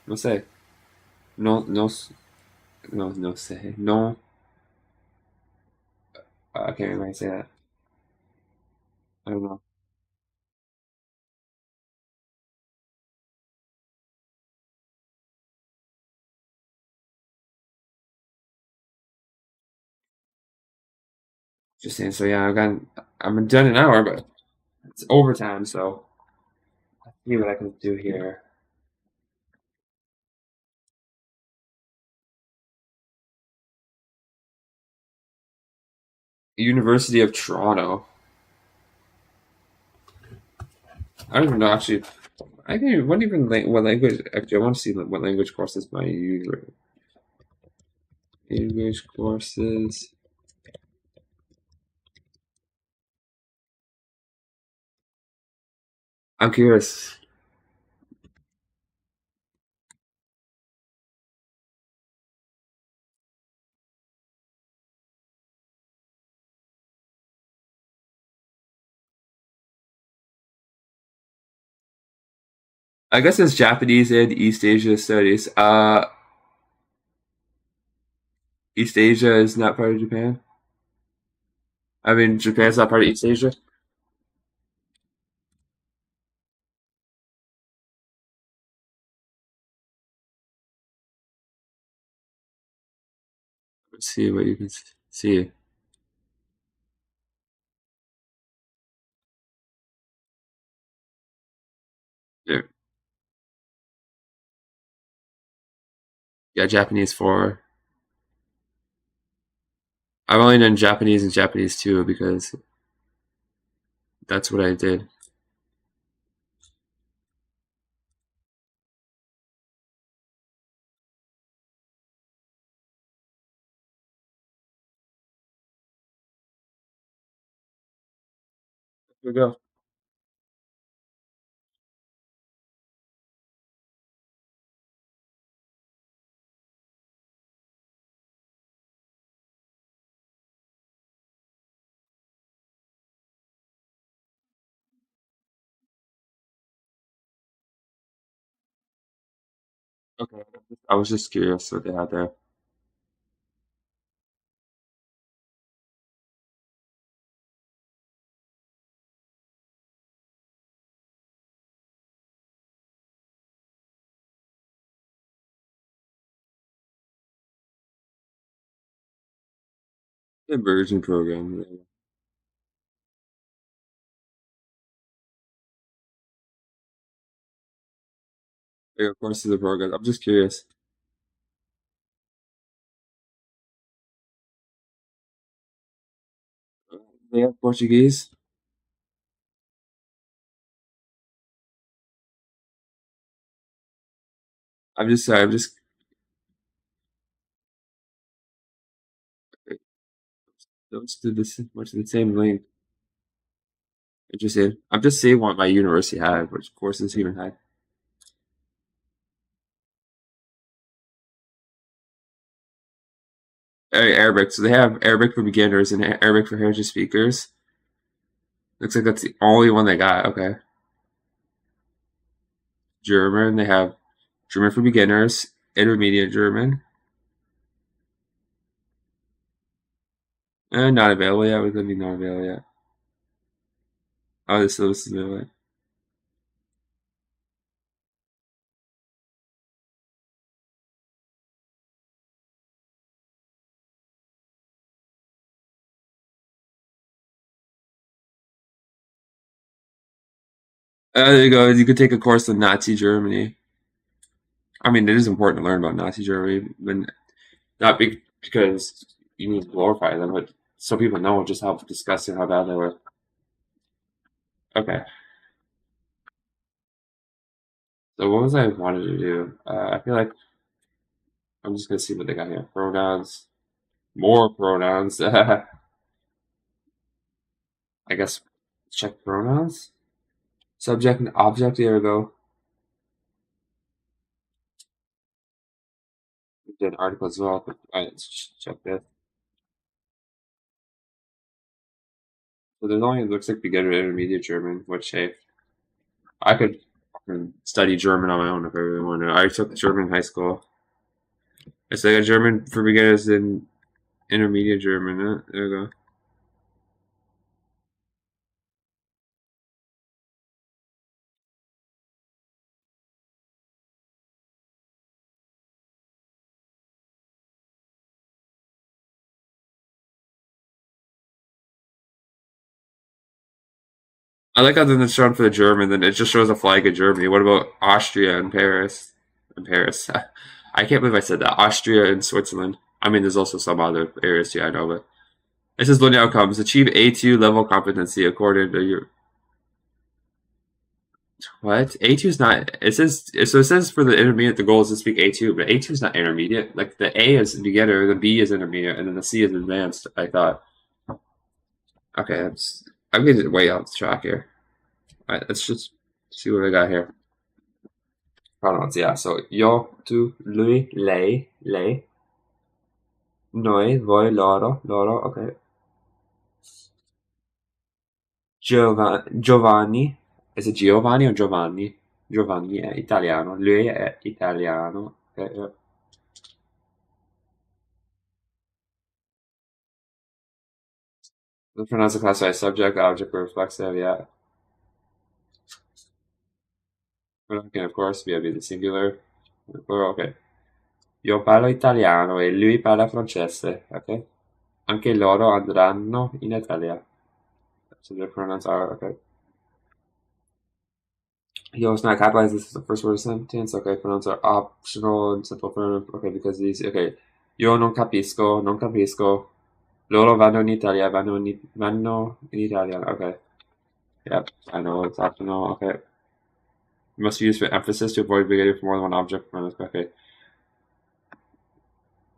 non so, non so, non, I can't remember how to say that. I don't know. Just saying. So yeah, I'm done an hour, but it's overtime, so let's see what I can do here. University of Toronto. I don't even know actually. I think what even what language? Actually, I want to see what language courses my English courses. I'm curious. I guess it's Japanese and East Asia studies. East Asia is not part of Japan. I mean, Japan's not part of East Asia. Let's see what you can see. There. Yeah, Japanese 4. I've only done Japanese and Japanese 2 because that's what I did. Here we go. Okay. I was just curious what they had there. Immersion program. Yeah, of course, the program. I'm just curious. They have Portuguese. I'm just sorry. I'm just those to this much the same link. Interesting. I'm just seeing what my university had, which courses even had. Arabic. So they have Arabic for beginners and Arabic for heritage speakers. Looks like that's the only one they got. Okay. German. They have German for beginners, intermediate German. Not available yet. What does that mean not available yet? Oh, this is available. There you go. You could take a course in Nazi Germany. I mean, it is important to learn about Nazi Germany, but not because you need to glorify them, but so people know just how disgusting, how bad they were. Okay. So what was I wanted to do? I feel like I'm just gonna see what they got here. Pronouns, more pronouns. I guess check pronouns. Subject and object. There we go. We did an article as well. But, let's check this. So there's only it looks like beginner intermediate German, which hey, I could fucking study German on my own if I really wanted. I took German in high school. It's like a German for beginners and intermediate German. There we go. I like how then it's shown for the German, then it just shows a flag of Germany. What about Austria and Paris? And Paris. I can't believe I said that. Austria and Switzerland. I mean, there's also some other areas too, I know, but It says learning outcomes. Achieve A2 level competency according to your what? A2 is not. It says so. It says for the intermediate, the goal is to speak A2, but A2 is not intermediate. Like the A is beginner, the B is intermediate, and then the C is advanced. I thought. Okay, I'm getting way off track here. All right, let's just see what I got here. Pronouns, yeah. So io, tu, lui, lei, noi, voi, loro. Okay. Giovanni. Is it Giovanni or Giovanni? Giovanni è italiano. Lui è italiano. Okay, yeah. The pronounce the classified subject, object, or reflexive, yeah. Can of course be the singular. Plural, ok. Io parlo italiano e lui parla francese, ok? Anche loro andranno in Italia. So their pronouns are, okay. Yo, it's not capitalized. This is the first word of sentence. Okay, pronouns are optional and simple pronoun. Okay, because these. Okay, io non capisco, non capisco. Loro vanno in Italia, vanno in Italia. Okay. Yep, I know it's optional. Okay. Must be used for emphasis to avoid beginning for more than one object. Okay.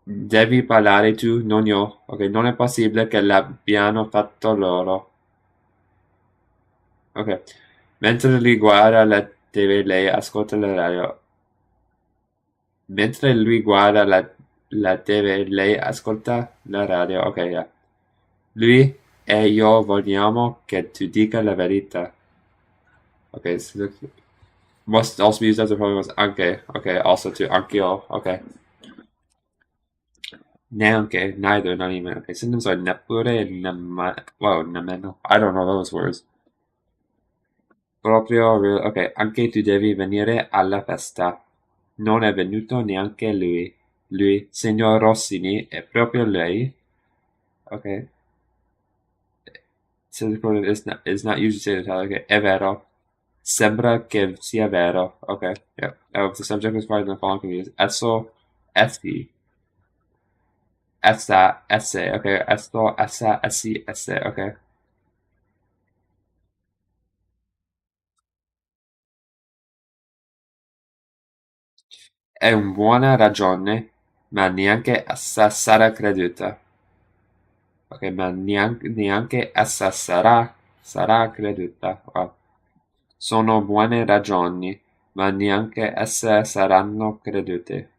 Devi parlare tu, non io. Ok, non è possibile che l'abbiano fatto loro. Ok. Mentre lui guarda la TV, lei ascolta la radio. Mentre lui guarda la TV, lei ascolta la radio. Ok, yeah. Lui e io vogliamo che tu dica la verità. Ok, so must also be used as a pronoun anche. Okay, also to anch'io. Okay. Neanche, neither, not even. Okay, synonyms are neppure and nemmeno. I don't know those words. Proprio, ok, anche tu devi venire alla festa. Non è venuto neanche lui. Lui, signor Rossini, è proprio lei. Ok. So the pronoun is not usually said in Italian. Okay, è vero. Sembra che sia vero. Okay, yeah. If the subject was part of the following can be used. Esso, essi. Essa, esse. Okay, esto, essa, essi, esse. Okay. È una buona ragione, ma neanche essa sarà creduta. Ok, ma neanche essa sarà creduta. Wow. Sono buone ragioni, ma neanche esse saranno credute.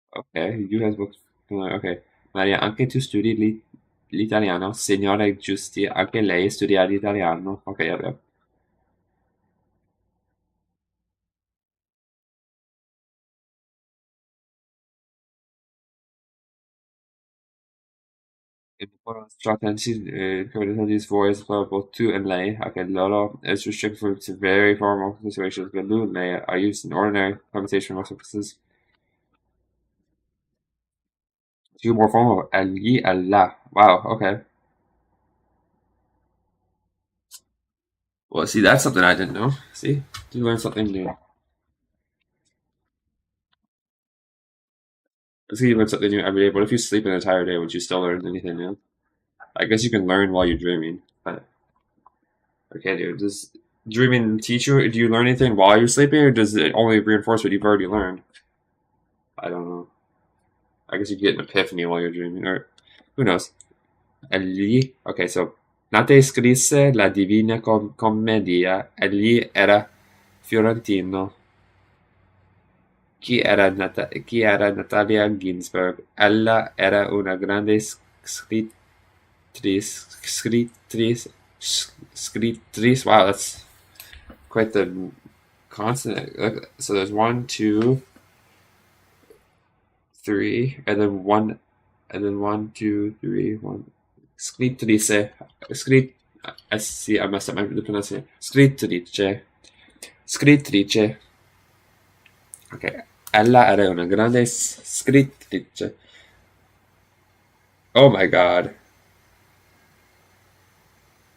Ok, you guys book. Ok, Maria, anche tu studi l'italiano? Signore Giusti, anche lei studia l'italiano? Ok, vabbè. Important strategies these voices for both to and lay. Okay, lolo is restricted to very formal situations, but lu and lay are used in ordinary conversation most purposes. Two more formal. Ali, Allah. Wow, okay. Well, see, that's something I didn't know. See? You learn something new. Let's see, you learn something new every day. But if you sleep an entire day, would you still learn anything new? I guess you can learn while you're dreaming. But, okay, dude. Does dreaming teach you? Do you learn anything while you're sleeping, or does it only reinforce what you've already learned? I don't know. I guess you get an epiphany while you're dreaming, or who knows? Egli, okay, so Nate scrisse la Divina Commedia. Egli era fiorentino. Chi era Natalia Ginsburg? Ella era una grande scrittrice. Wow, that's quite the consonant. So there's one, two, three, and then one, two, three, one. Scrittrice. Sì, I messed up my pronunciation. Scrittrice. Ok. Ella era una grande scrittrice. Oh my god.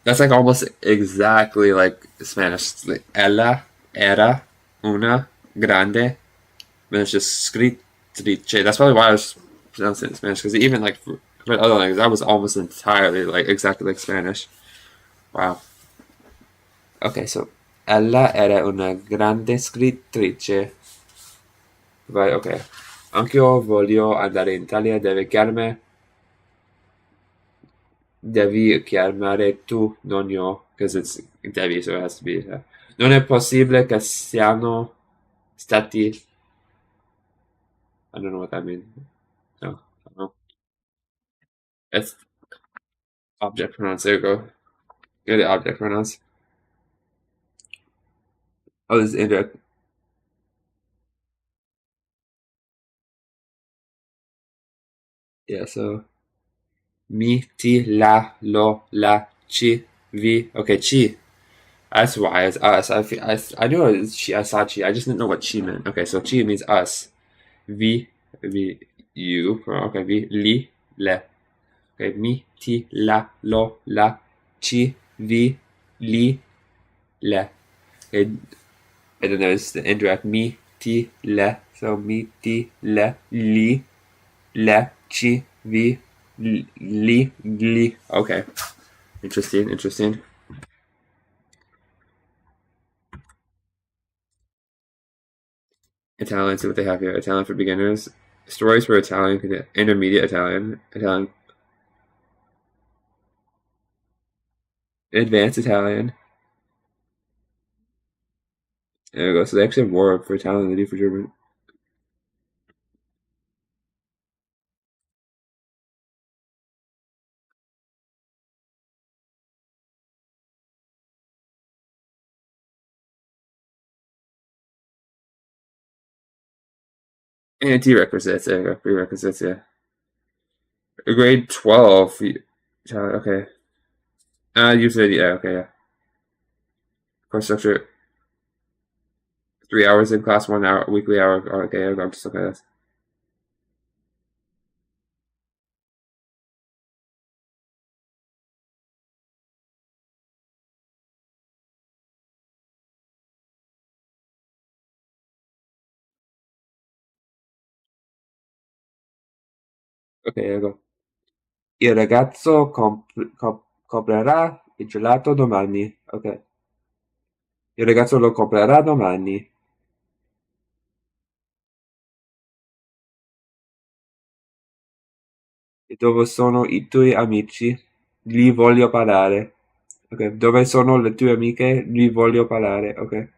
That's like almost exactly like Spanish. Ella era una grande And it's just scrittrice. That's probably why I was pronouncing it in Spanish, because even like for other languages, that was almost entirely like exactly like Spanish. Wow. Ok, so ella era una grande scrittrice. Vai, ok. Anch'io voglio andare in Italia, devi chiamare tu, non io, because it's devi, so it has to be. Non è possibile che siano stati. I don't know what that means. No, I don't know. It's object pronouns. There you go. You're the object pronouns. Oh, this is indirect. Yeah, so mi, ti, la, lo, la, ci, vi. Okay, chi. That's why it's us. I knew it was chi. I saw chi. I just didn't know what chi meant. Okay, so chi means us. Vi, you. Okay, vi, li, le. Okay, mi, ti, la, lo, la, ci, vi, li, le. Okay, and then there's the indirect mi, ti, le. So mi, ti, le, li, le, ci, vi, li, li. Okay, interesting, interesting. Italian, see what they have here. Italian for beginners. Stories for Italian, intermediate Italian, Italian, advanced Italian. There we go. So they actually have more for Italian than they do for German. And prerequisites, there you go. Prerequisites, yeah. Grade 12. Okay. Usually, yeah, okay, yeah. Course structure 3 hours in class, 1 hour, weekly hour. Okay, I'm just looking at this. Okay, there you go. Il ragazzo comprerà il gelato domani. Ok. Il ragazzo lo comprerà domani. E dove sono i tuoi amici? Gli voglio parlare. Ok. Dove sono le tue amiche? Gli voglio parlare. Ok.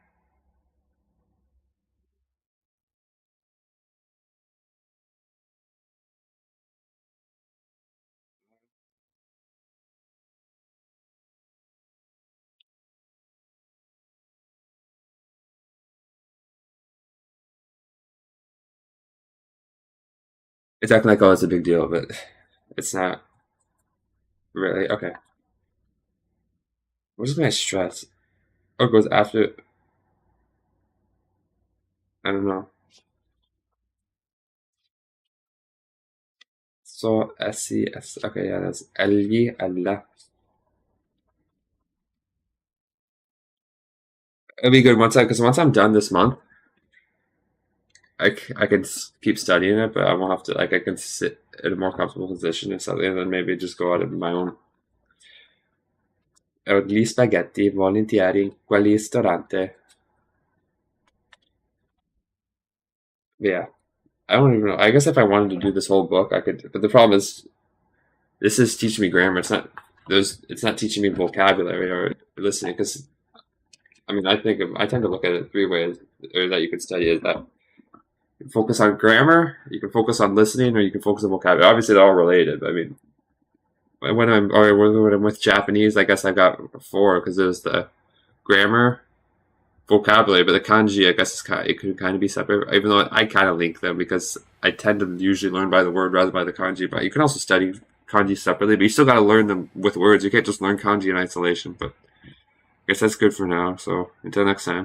It's acting like, oh, it's a big deal, but it's not really. Okay. What is my stress? Oh, it goes after. I don't know. So, SCS. Okay, yeah, that's Ellie, Ella. It'll be good because once I'm done this month, I can keep studying it, but I won't have to, like, I can sit in a more comfortable position and something, and then maybe just go out of my own. Gli spaghetti, volentieri, in quel ristorante. Yeah. I don't even know. I guess if I wanted to do this whole book, I could, but the problem is, this is teaching me grammar. It's not teaching me vocabulary or listening, because, I mean, I tend to look at it three ways, or that you could study it, that you can focus on grammar, you can focus on listening, or you can focus on vocabulary. Obviously, they're all related, but I mean, when I'm with Japanese, I guess I got four, because there's the grammar, vocabulary, but the kanji, I guess it could kind of be separate, even though I kind of link them because I tend to usually learn by the word rather by the kanji. But you can also study kanji separately, but you still got to learn them with words. You can't just learn kanji in isolation. But I guess that's good for now. So until next time.